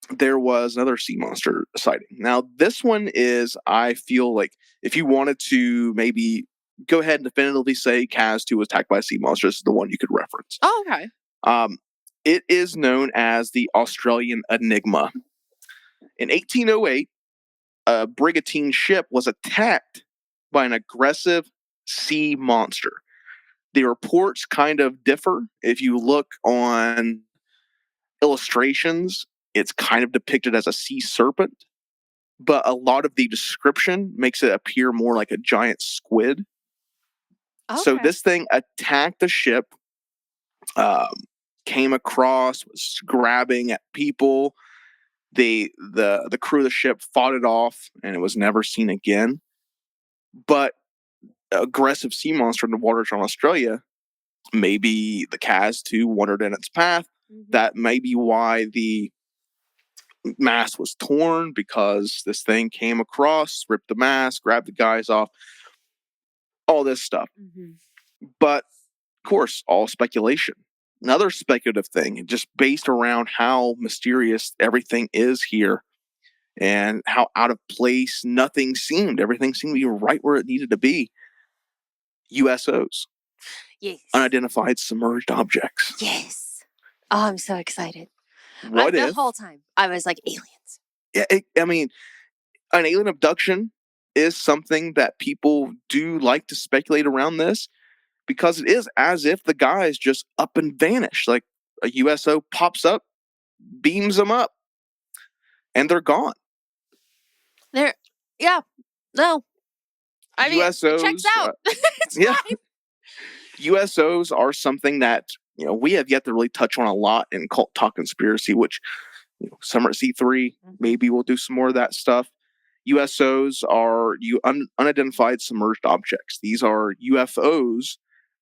there was another sea monster sighting. Now, this one is, I feel like, if you wanted to maybe go ahead and definitively say Kaz II was attacked by a sea monster, this is the one you could reference. Oh, okay. It is known as the Australian Enigma. In 1808, a brigantine ship was attacked by an aggressive sea monster. The reports kind of differ. If you look on illustrations, it's kind of depicted as a sea serpent, but a lot of the description makes it appear more like a giant squid. Okay. So this thing attacked the ship, came across, was grabbing at people. The crew of the ship fought it off, and it was never seen again. But aggressive sea monster in the waters of Australia, maybe the Kaz II wandered in its path. Mm-hmm. That may be why the mast was torn, because this thing came across, ripped the mast, grabbed the guys off, all this stuff. Mm-hmm. But, of course, all speculation. Another speculative thing, just based around how mysterious everything is here and how out of place nothing seemed. Everything seemed to be right where it needed to be. USOs. Yes. Unidentified submerged objects. Yes. Oh, I'm so excited. What if the whole time I was like, aliens. Yeah, I mean, an alien abduction is something that people do like to speculate around this, because it is as if the guys just up and vanish. Like a USO pops up, beams them up, and they're gone. Yeah. No. I mean, USOs, it checks out. It's fine. USOs are something that, we have yet to really touch on a lot in Cult Talk Conspiracy, which, Summer at C3, mm-hmm. maybe we'll do some more of that stuff. USOs are unidentified submerged objects. These are UFOs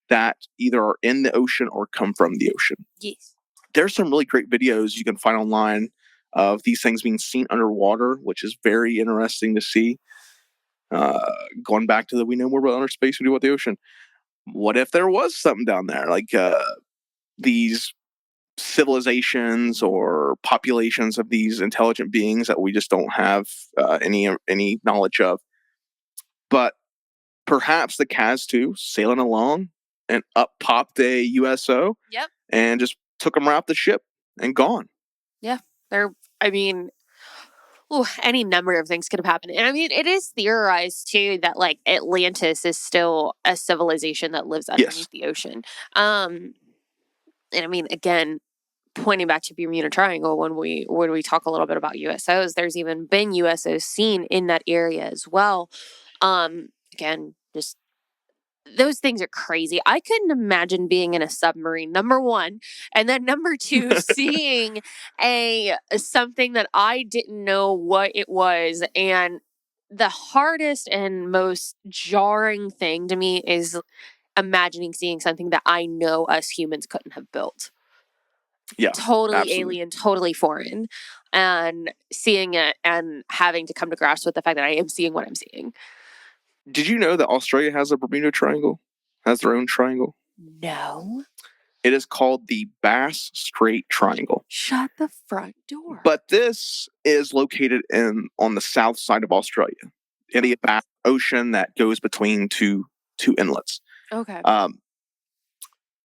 that either are in the ocean or come from the ocean. Yes. There's some really great videos you can find online of these things being seen underwater, which is very interesting to see. Going back to we know more about outer space than we do about the ocean. What if there was something down there, like these civilizations or populations of these intelligent beings that we just don't have any knowledge of? But perhaps the Kaz II sailing along and up popped a USO. Yep. And just took them right off the ship and gone. Yeah. Any number of things could have happened. And I mean, it is theorized too that Atlantis is still a civilization that lives underneath the ocean. And I mean, again, pointing back to Bermuda Triangle, when we talk a little bit about USOs, there's even been USOs seen in that area as well. Again, just those things are crazy. I couldn't imagine being in a submarine, number one, and then number two, seeing something that I didn't know what it was. And the hardest and most jarring thing to me is imagining seeing something that I know us humans couldn't have built. Yeah, totally absolutely. Alien, totally foreign, and seeing it and having to come to grasp with the fact that I am seeing what I'm seeing. Did you know that Australia has a Bermuda Triangle? Has their own triangle? No. It is called the Bass Strait Triangle. Shut the front door. But this is located on the south side of Australia, in the ocean that goes between two inlets. Okay.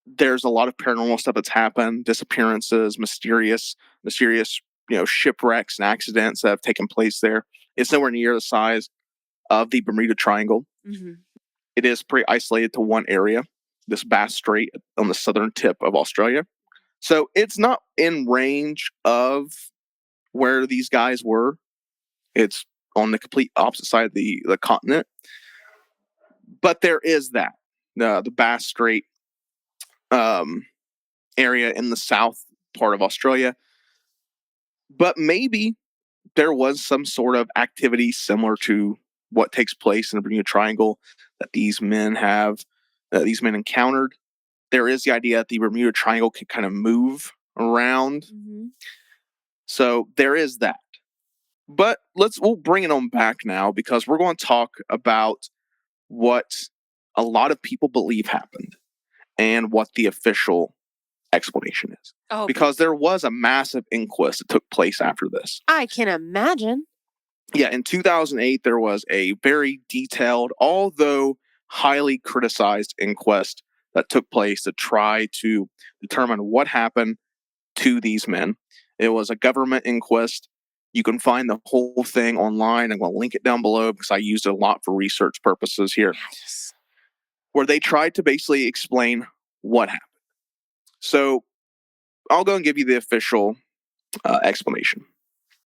There's a lot of paranormal stuff that's happened, disappearances, mysterious, shipwrecks and accidents that have taken place there. It's nowhere near the size of the Bermuda Triangle. Mm-hmm. It is pretty isolated to one area, this Bass Strait on the southern tip of Australia. So it's not in range of where these guys were. It's on the complete opposite side of the continent. But there is that. The Bass Strait area in the south part of Australia. But maybe there was some sort of activity similar to what takes place in the Bermuda Triangle that these men encountered. There is the idea that the Bermuda Triangle can kind of move around. Mm-hmm. So there is that. But we'll bring it on back now, because we're going to talk about what a lot of people believe happened and what the official explanation is. Oh, because there was a massive inquest that took place after this. I can imagine. Yeah, in 2008, there was a very detailed, although highly criticized inquest that took place to try to determine what happened to these men. It was a government inquest. You can find the whole thing online. I'm going to link it down below because I used it a lot for research purposes here. Yes. Where they tried to basically explain what happened. So I'll go and give you the official explanation.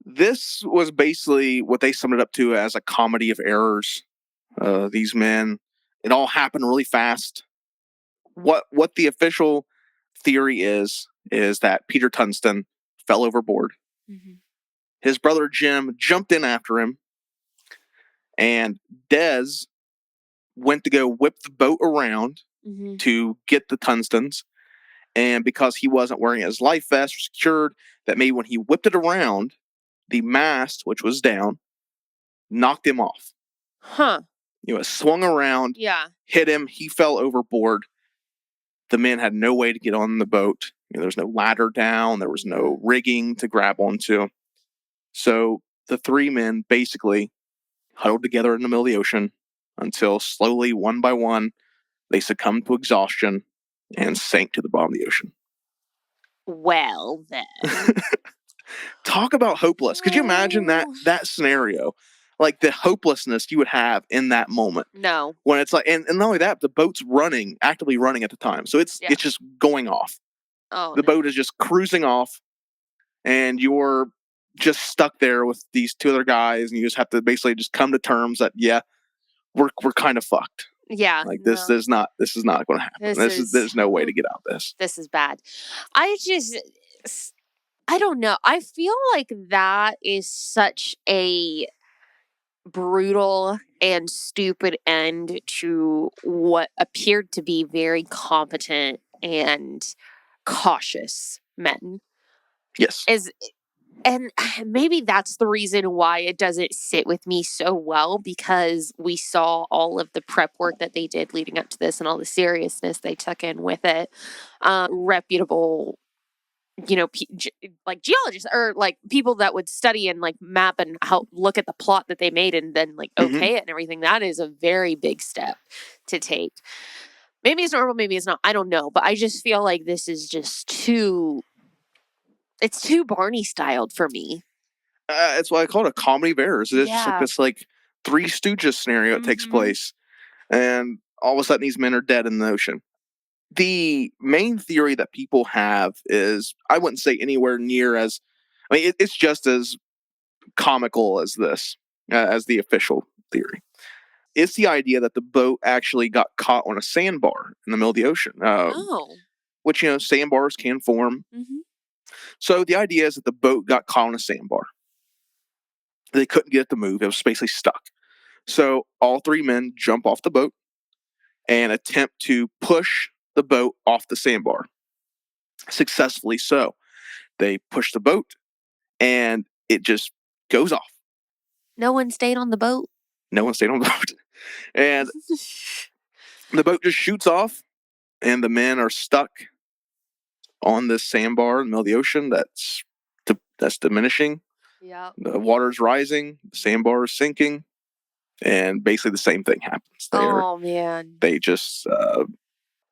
This was basically what they summed it up to as a comedy of errors. These men, it all happened really fast. What the official theory is that Peter Tungsten fell overboard. Mm-hmm. His brother Jim jumped in after him, and Des went to go whip the boat around Mm-hmm. to get the tungstens. And because he wasn't wearing his life vest or secured, that maybe when he whipped it around, the mast, which was down, knocked him off. Huh. It swung around, Yeah. hit him. He fell overboard. The men had no way to get on the boat. There was no ladder down. There was no rigging to grab onto. So the three men basically huddled together in the middle of the ocean until slowly, one by one, they succumbed to exhaustion and sank to the bottom of the ocean. Well, then. Talk about hopeless. Could you imagine that scenario? Like the hopelessness you would have in that moment. No. When it's like, and not only that, the boat's actively running at the time. So it's just going off. Oh, the boat is just cruising off, and you're just stuck there with these two other guys, and you just have to basically just come to terms that, yeah, we're kind of fucked. Yeah. Like this is not going to happen. There's no way to get out of this. This is bad. I don't know. I feel like that is such a brutal and stupid end to what appeared to be very competent and cautious men. Yes. And maybe that's the reason why it doesn't sit with me so well, because we saw all of the prep work that they did leading up to this and all the seriousness they took in with it. Reputable, like geologists or like people that would study and like map and look at the plot that they made and then like okay it and everything. That is a very big step to take. Maybe it's normal, maybe it's not. I don't know. But I just feel like this is just it's too Barney styled for me. It's why I call it a comedy of errors. It's just like this like Three Stooges scenario that takes place. And all of a sudden these men are dead in the ocean. The main theory that people have is, I wouldn't say anywhere near as, it's just as comical as this, as the official theory. It's the idea that the boat actually got caught on a sandbar in the middle of the ocean. Which, sandbars can form. Mm-hmm. So the idea is that the boat got caught on a sandbar. They couldn't get it to move. It was basically stuck. So all three men jump off the boat and attempt to push the boat off the sandbar. Successfully so. They push the boat and it just goes off. No one stayed on the boat? No one stayed on the boat. And the boat just shoots off and the men are stuck on this sandbar in the middle of the ocean that's diminishing. Yeah. The water's rising, the sandbar is sinking, and basically the same thing happens. Oh, man. They just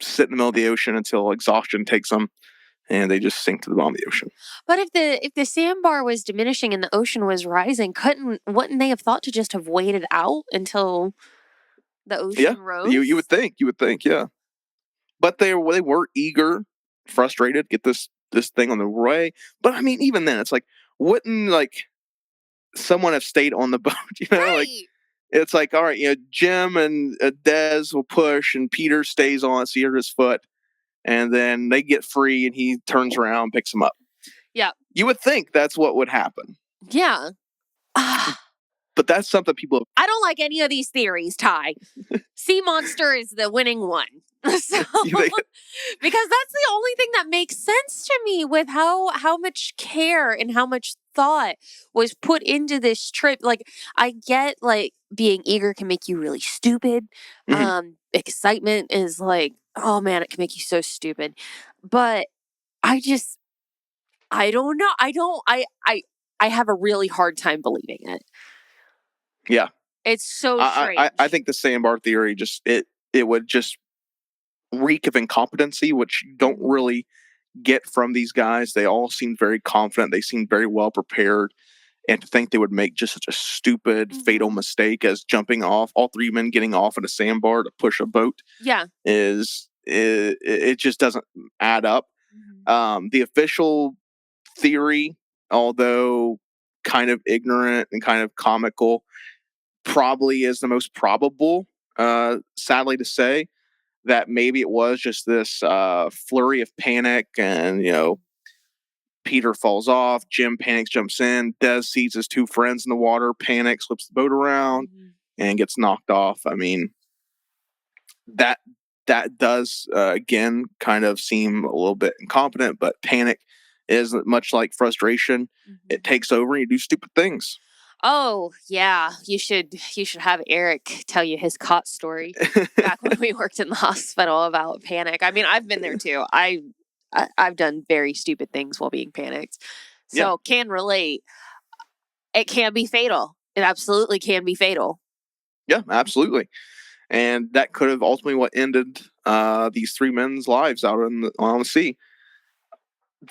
sit in the middle of the ocean until exhaustion takes them, and they just sink to the bottom of the ocean. But if the sandbar was diminishing and the ocean was rising, wouldn't they have thought to just have waited out until the ocean rose? You would think, yeah. But they were eager, frustrated, get this thing on the way. But I mean, even then, it's like, wouldn't like someone have stayed on the boat? Right. Like it's like, all right, Jim and Des will push, and Peter stays on, so his foot, and then they get free, and he turns around and picks them up. Yeah. You would think that's what would happen. Yeah. But that's something people... I don't like any of these theories, Ty. Sea monster is the winning one. So, because that's the only thing that makes sense to me with how much care and how much thought was put into this trip. Like, I get like being eager can make you really stupid. Excitement is like, oh man, it can make you so stupid. But I don't know. I have a really hard time believing it. Yeah. It's so strange. I think the sandbar theory it would just reek of incompetency, which you don't really get from these guys. They all seemed very confident. They seemed very well prepared. And to think they would make just such a stupid, fatal mistake as jumping off, all three men getting off at a sandbar to push a boat, it just doesn't add up. The official theory, although kind of ignorant and kind of comical, probably is the most probable, sadly to say, that maybe it was just this flurry of panic, and Peter falls off, Jim panics, jumps in, Des sees his two friends in the water, panics, flips the boat around, and gets knocked off. I mean, that does again kind of seem a little bit incompetent, but panic is much like frustration. It takes over and you do stupid things. Oh yeah, you should have Eric tell you his cot story back when we worked in the hospital about panic. I mean, I've been there too. I've done very stupid things while being panicked, so can relate. It can be fatal. It absolutely can be fatal. Yeah, absolutely, and that could have ultimately what ended these three men's lives out on the sea.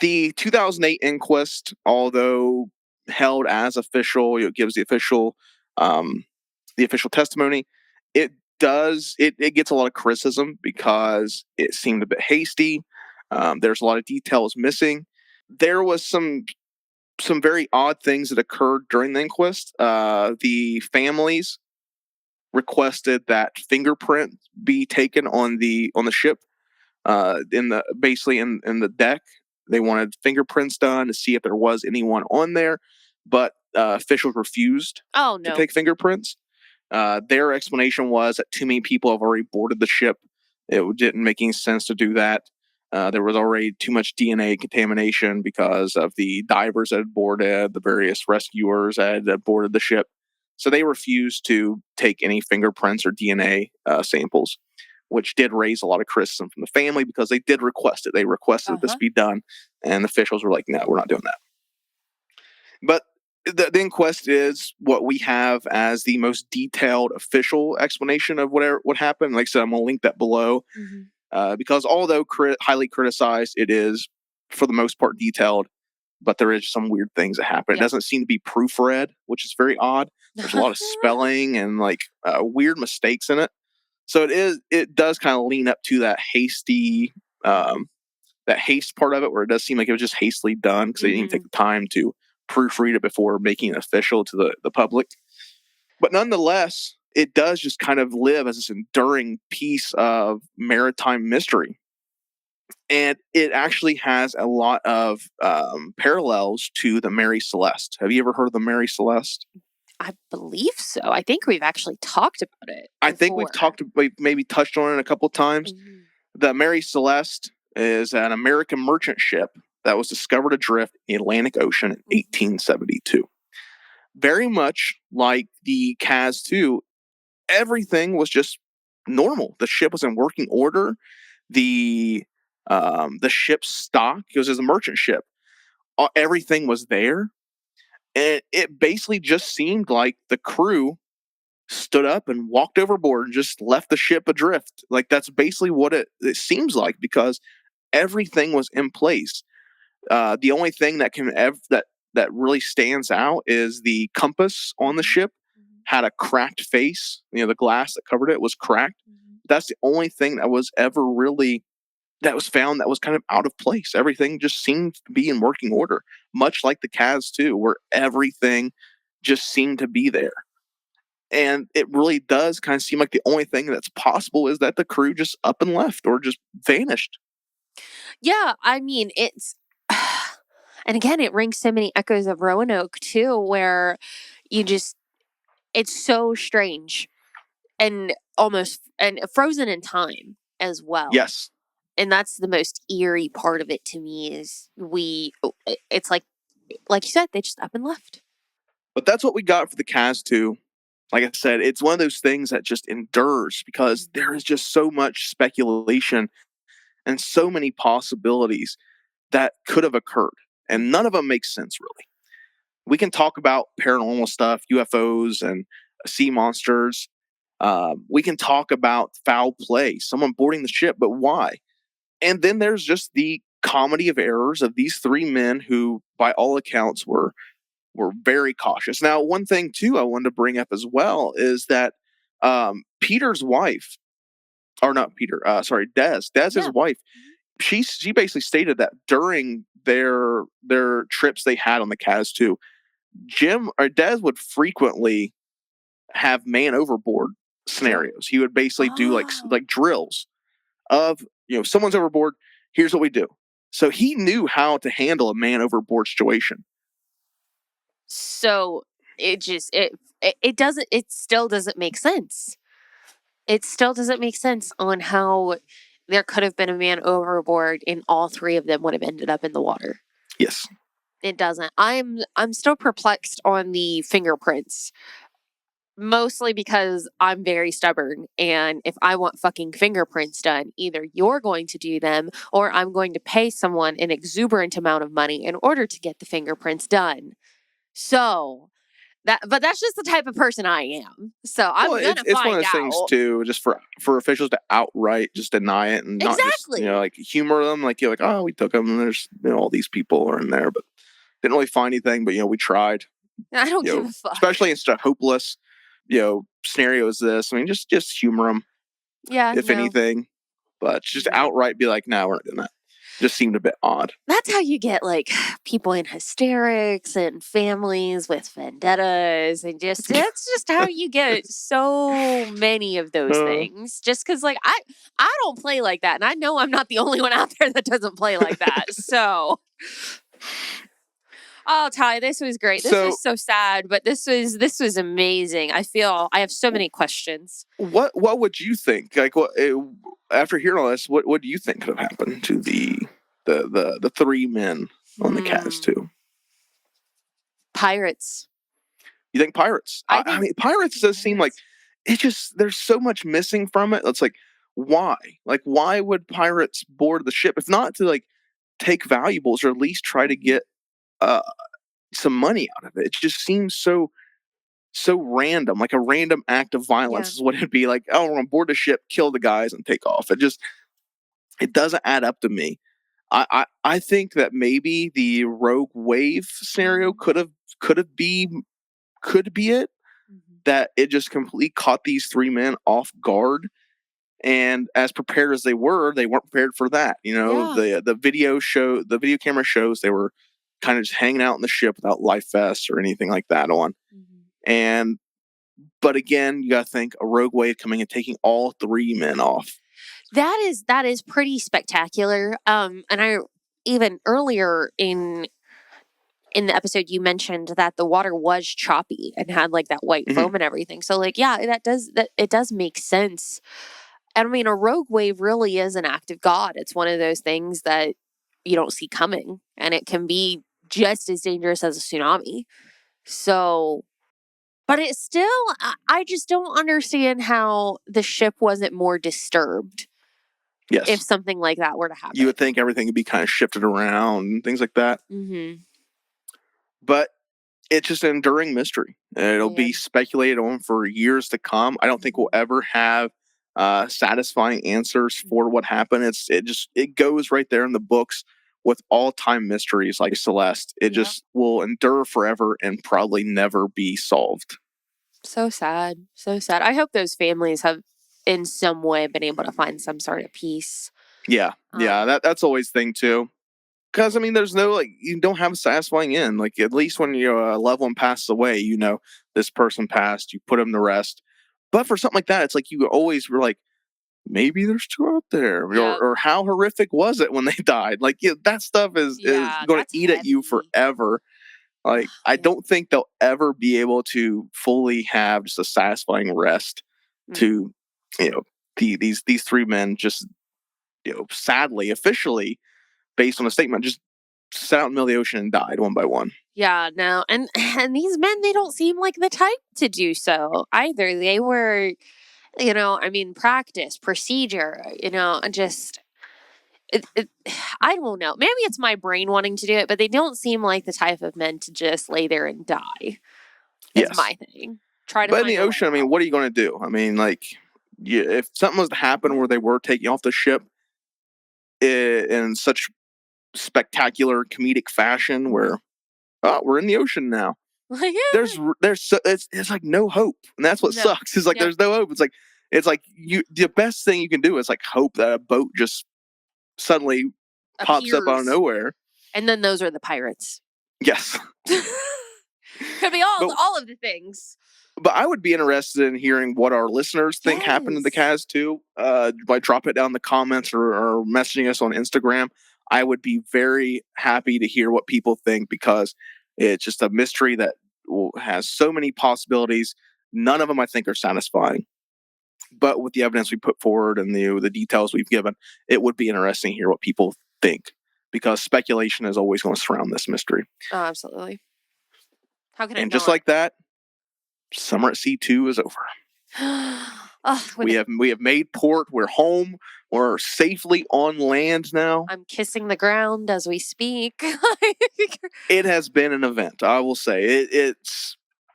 The 2008 inquest, although held as official, it gives the official testimony. It gets a lot of criticism because it seemed a bit hasty. There's a lot of details missing. There was some very odd things that occurred during the inquest. The families requested that fingerprint be taken on the ship, in the deck. They wanted fingerprints done to see if there was anyone on there, but officials refused to take fingerprints. Their explanation was that too many people have already boarded the ship. It didn't make any sense to do that. There was already too much DNA contamination because of the divers that had boarded, the various rescuers that had boarded the ship. So they refused to take any fingerprints or DNA samples, which did raise a lot of criticism from the family because they did request it. They requested this be done, and the officials were like, no, we're not doing that. But the inquest is what we have as the most detailed official explanation of what happened. Like I said, I'm going to link that below, because although highly criticized, it is, for the most part, detailed, but there is some weird things that happen. It doesn't seem to be proofread, which is very odd. There's a lot of spelling and weird mistakes in it. So it does kind of lean up to that hasty, that haste part of it, where it does seem like it was just hastily done because they didn't even take the time to proofread it before making it official to the public. But nonetheless, it does just kind of live as this enduring piece of maritime mystery. And it actually has a lot of parallels to the Mary Celeste. Have you ever heard of the Mary Celeste? I believe so. I think we've actually talked about it before. I think we've maybe touched on it a couple of times. The Mary Celeste is an American merchant ship that was discovered adrift in the Atlantic Ocean in 1872. Very much like the Kaz II, everything was just normal. The ship was in working order. The ship's stock, because it's a merchant ship, everything was there. And it basically just seemed like the crew stood up and walked overboard and just left the ship adrift. Like, that's basically what it seems like, because everything was in place. The only thing that that really stands out is the compass on the ship had a cracked face. The glass that covered it was cracked. That's the only thing that was ever really that was found that was kind of out of place. Everything just seemed to be in working order, much like the Kaz II, where everything just seemed to be there. And it really does kind of seem like the only thing that's possible is that the crew just up and left or just vanished. Yeah, I mean, it's and again, it rings so many echoes of Roanoke too, where you just it's so strange and almost and frozen in time as well. Yes. And that's the most eerie part of it to me is it's like you said, they just up and left. But that's what we got for the Kaz II. Like I said, it's one of those things that just endures because there is just so much speculation and so many possibilities that could have occurred. And none of them make sense, really. We can talk about paranormal stuff, UFOs and sea monsters. We can talk about foul play, someone boarding the ship, but why? And then there's just the comedy of errors of these three men who, by all accounts, were very cautious. Now, one thing too I wanted to bring up as well is that Peter's wife, or not Peter, sorry, Dez's wife, she basically stated that during their trips they had on the Kaz II, Jim or Dez would frequently have man overboard scenarios. He would basically do like drills of, someone's overboard, here's what we do. So he knew how to handle a man overboard situation. So it still doesn't make sense. It still doesn't make sense on how there could have been a man overboard and all three of them would have ended up in the water. Yes. It doesn't. I'm still perplexed on the fingerprints. Mostly because I'm very stubborn, and if I want fucking fingerprints done, either you're going to do them or I'm going to pay someone an exuberant amount of money in order to get the fingerprints done. So but that's just the type of person I am. So I'm gonna find out. It's one of those things too, just for officials to outright just deny it and not just like humor them, like you're like, oh, we took them and there's all these people are in there, but didn't really find anything. But we tried. I don't give a fuck, especially in such a hopeless scenario as this. I mean, just humor them, if anything, but just outright be like, no, we're not doing that. Just seemed a bit odd. That's how you get like people in hysterics and families with vendettas, and that's just how you get so many of those things. Just because like I don't play like that, and I know I'm not the only one out there that doesn't play like that. So. Oh, Ty, this was great. This was so sad, but this was amazing. I have so many questions. What would you think? Like, what after hearing all this, what do you think could have happened to the three men on the Kaz II? Pirates. You think pirates? I mean, pirates does seem like it just there's so much missing from it. It's like why? Like, why would pirates board the ship if not to like take valuables or at least try to get some money out of it? It just seems so random, like a random act of violence is what it'd be like. Oh, we're on board the ship, kill the guys, and take off. It doesn't add up to me. I think that maybe the rogue wave scenario could be it. That it just completely caught these three men off guard. And as prepared as they weren't prepared for that. The video camera shows they were kind of just hanging out in the ship without life vests or anything like that on. But again, you got to think a rogue wave coming and taking all three men off. That is pretty spectacular. And I even earlier in the episode you mentioned that the water was choppy and had like that white foam and everything. So like, yeah, it does make sense. And I mean, a rogue wave really is an act of God. It's one of those things that you don't see coming, and it can be just as dangerous as a tsunami. So, but it's still, I just don't understand how the ship wasn't more disturbed. Yes. If something like that were to happen. You would think everything would be kind of shifted around and things like that. But it's just an enduring mystery. It'll be speculated on for years to come. I don't think we'll ever have satisfying answers for what happened. It goes right there in the books with all-time mysteries like Celeste. It just will endure forever and probably never be solved. So sad. So sad. I hope those families have in some way been able to find some sort of peace. Yeah. That's always the thing too. Because I mean, there's no you don't have a satisfying end. Like at least when your loved one passes away, this person passed. You put them to rest. But for something like that, it's like you always were like, maybe there's two out there. Yeah. Or how horrific was it when they died? Like, that stuff is going to eat at you forever. Like, I don't think they'll ever be able to fully have just a satisfying rest to, these three men just, sadly, officially, based on a statement, just sat out in the middle of the ocean and died one by one. Yeah, no. And these men, they don't seem like the type to do so either. They were, practice, procedure, just... I don't know. Maybe it's my brain wanting to do it, but they don't seem like the type of men to just lay there and die. Is my thing. But in the ocean, what are you going to do? If something was to happen where they were taking off the ship in such spectacular comedic fashion, where we're in the ocean now. There's it's like no hope, and that's what sucks. It's like there's no hope. It's like the best thing you can do is like hope that a boat just suddenly pops up out of nowhere. And then those are the pirates. Yes. Could be all of the things. But I would be interested in hearing what our listeners think happened to the Kaz II. By drop it down in the comments or messaging us on Instagram. I would be very happy to hear what people think, because it's just a mystery that has so many possibilities. None of them, I think, are satisfying. But with the evidence we put forward and the details we've given, it would be interesting to hear what people think, because speculation is always going to surround this mystery. Oh, absolutely. How can it And just like that, Summer at Sea 2 is over. We have made port. We're home. We're safely on land now. I'm kissing the ground as we speak. It has been an event, I will say.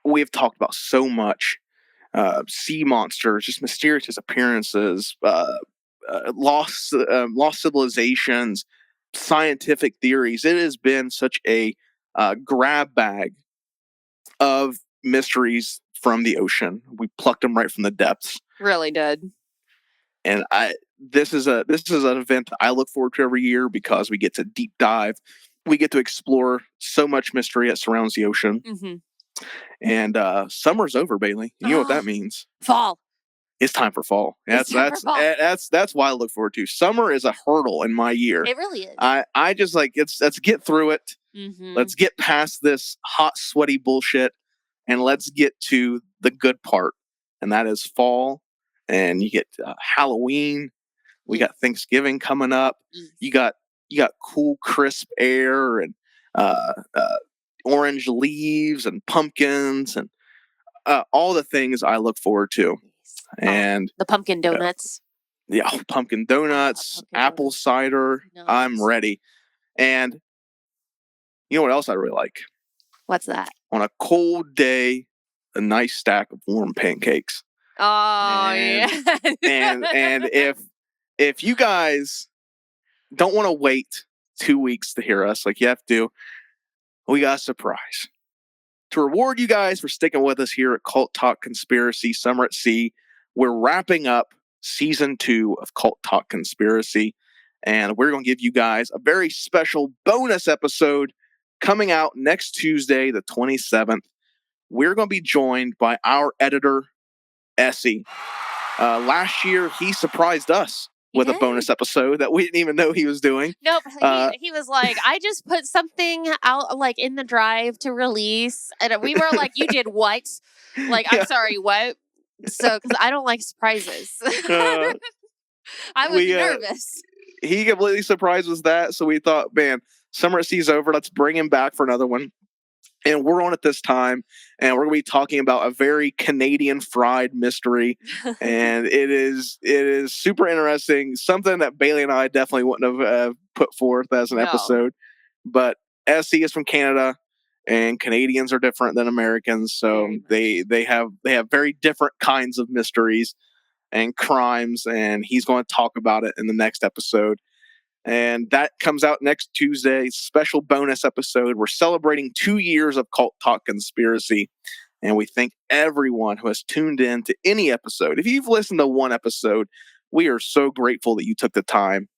We've talked about so much. Sea monsters, just mysterious disappearances, lost civilizations, scientific theories. It has been such a grab bag of mysteries from the ocean. We plucked them right from the depths. Really did. And this is an event that I look forward to every year, because we get to deep dive. We get to explore so much mystery that surrounds the ocean. Mm-hmm. And summer's over, Bailey. You know what that means? Fall. It's time for fall. That's why I look forward to. Summer is a hurdle in my year. It really is. I just let's get through it. Mm-hmm. Let's get past this hot, sweaty bullshit, and let's get to the good part, and that is fall. And you get Halloween. We got Thanksgiving coming up. You got cool, crisp air and orange leaves and pumpkins and all the things I look forward to. And the pumpkin donuts. Pumpkin donuts, apple cider. Nice. I'm ready. And you know what else I really like? What's that? On a cold day, a nice stack of warm pancakes. Oh, yeah. and if you guys don't want to wait 2 weeks to hear us like you have to, we got a surprise. To reward you guys for sticking with us here at Cult Talk Conspiracy Summer at Sea, we're wrapping up season 2 of Cult Talk Conspiracy, and we're going to give you guys a very special bonus episode coming out next Tuesday, the 27th. We're going to be joined by our editor, Essie. Last year, he surprised us with a bonus episode that we didn't even know he was doing. Nope. He was like, I just put something out like in the drive to release. And we were like, you did what? Like, I'm sorry, what? So, because I don't like surprises. I was nervous. He completely surprised us that. So we thought, man, Summer at Sea's over. Let's bring him back for another one. And we're on at this time, and we're going to be talking about a very Canadian fried mystery. And it is super interesting. Something that Bailey and I definitely wouldn't have put forth as an episode. But Essie is from Canada, and Canadians are different than Americans. So they have very different kinds of mysteries and crimes, and he's going to talk about it in the next episode. And that comes out next Tuesday. Special bonus episode. We're celebrating 2 years of Cult Talk Conspiracy. And we thank everyone who has tuned in to any episode. If you've listened to one episode, we are so grateful that you took the time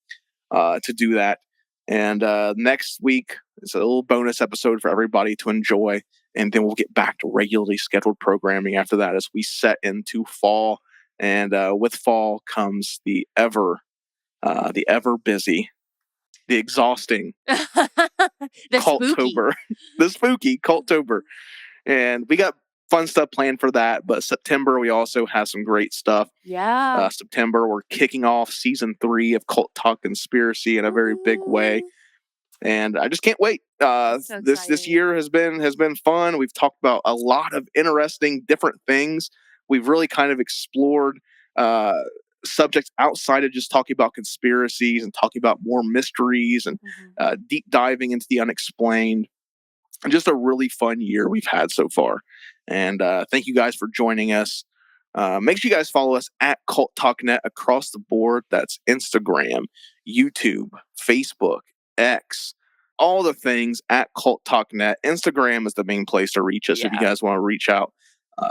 to do that. And next week is a little bonus episode for everybody to enjoy. And then we'll get back to regularly scheduled programming after that as we set into fall And with fall comes the ever busy, the exhausting The spooky. Culttober, the spooky Culttober. And we got fun stuff planned for that. But September, we also have some great stuff. Yeah. September, we're kicking off season 3 of Cult Talk Conspiracy in a very big way. And I just can't wait. So This year has been fun. We've talked about a lot of interesting different things. We've really kind of explored subjects outside of just talking about conspiracies and talking about more mysteries and deep diving into the unexplained. Just a really fun year we've had so far. And thank you guys for joining us. Make sure you guys follow us at Cult Talk Net across the board. That's Instagram, YouTube, Facebook, X, all the things at Cult Talk Net. Instagram is the main place to reach us. If you guys want to reach out,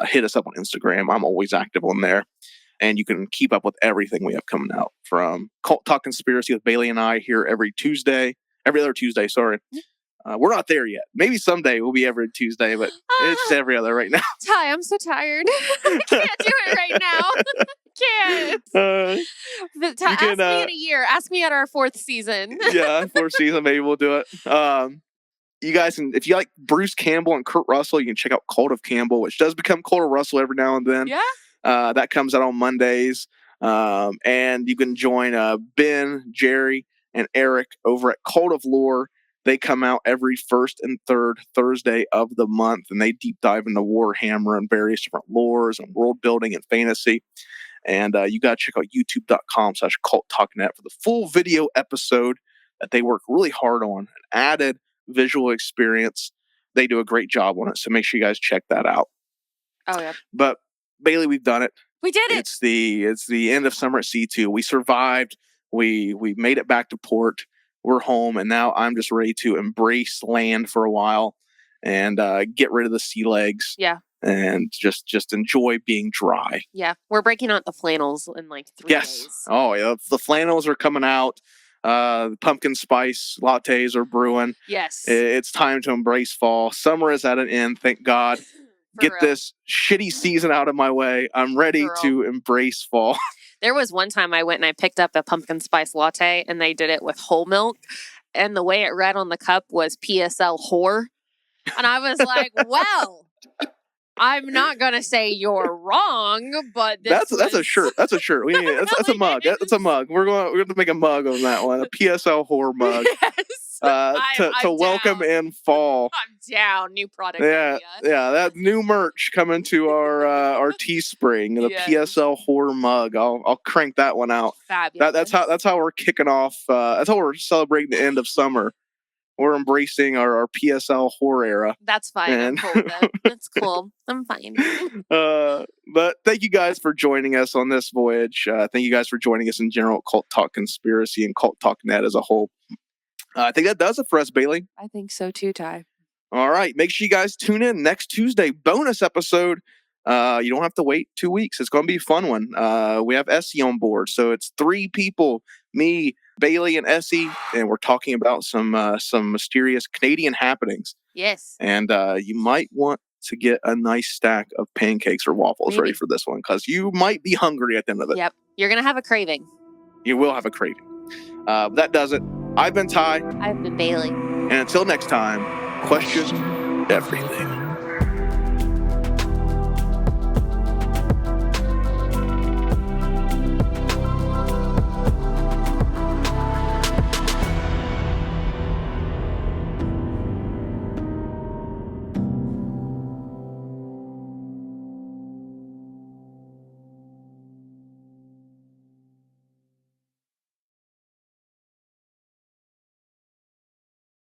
hit us up on Instagram. I'm always active on there. And you can keep up with everything we have coming out, from Cult Talk Conspiracy with Bailey and I here every other Tuesday, sorry. We're not there yet. Maybe someday we'll be every Tuesday, but it's just every other right now. Ty, I'm so tired. I can't do it right now. Can't. Ask me in a year. Ask me at our 4th season. Yeah, 4th season. Maybe we'll do it. You guys, if you like Bruce Campbell and Kurt Russell, you can check out Cult of Campbell, which does become Cult of Russell every now and then. Yeah. That comes out on Mondays. And you can join Ben, Jerry, and Eric over at Cult of Lore. They come out every 1st and 3rd Thursday of the month, and they deep dive into Warhammer and various different lores and world building and fantasy. And you got to check out youtube.com/culttalknet for the full video episode that they work really hard on, an added visual experience. They do a great job on it, so make sure you guys check that out. Oh, yeah. But Bailey, we've done it. We did it. It's the end of summer at C2. We survived. We made it back to port. We're home, and now I'm just ready to embrace land for a while and get rid of the sea legs. Yeah. And just enjoy being dry. Yeah. We're breaking out the flannels in like 3 days. Oh, yeah. The flannels are coming out. The pumpkin spice lattes are brewing. Yes. It's time to embrace fall. Summer is at an end, thank God. Get this shitty season out of my way. I'm ready to embrace fall. There was one time I went and I picked up a pumpkin spice latte, and they did it with whole milk. And the way it read on the cup was PSL whore. And I was like, well, I'm not going to say you're wrong, but that's a shirt. That's a shirt. That's a mug. That's a mug. We're going to make a mug on that one. A PSL whore mug. Yes. To welcome in fall. I'm down. New product. Yeah. That new merch coming to our Teespring, the PSL horror mug. I'll crank that one out. Fabulous. That's how we're kicking off. That's how we're celebrating the end of summer. We're embracing our PSL horror era. That's fine. I'm cool with it. That's cool. I'm fine. But thank you guys for joining us on this voyage. Thank you guys for joining us in general, Cult Talk Conspiracy and Cult Talk Net as a whole. I think that does it for us, Bailey. I think so too, Ty. All right. Make sure you guys tune in next Tuesday. Bonus episode. You don't have to wait 2 weeks. It's going to be a fun one. We have Essie on board. So it's 3 people, me, Bailey, and Essie. And we're talking about some mysterious Canadian happenings. Yes. And you might want to get a nice stack of pancakes or waffles ready for this one, because you might be hungry at the end of it. Yep. You're going to have a craving. You will have a craving. But that does it. I've been Ty. I've been Bailey. And until next time, question everything.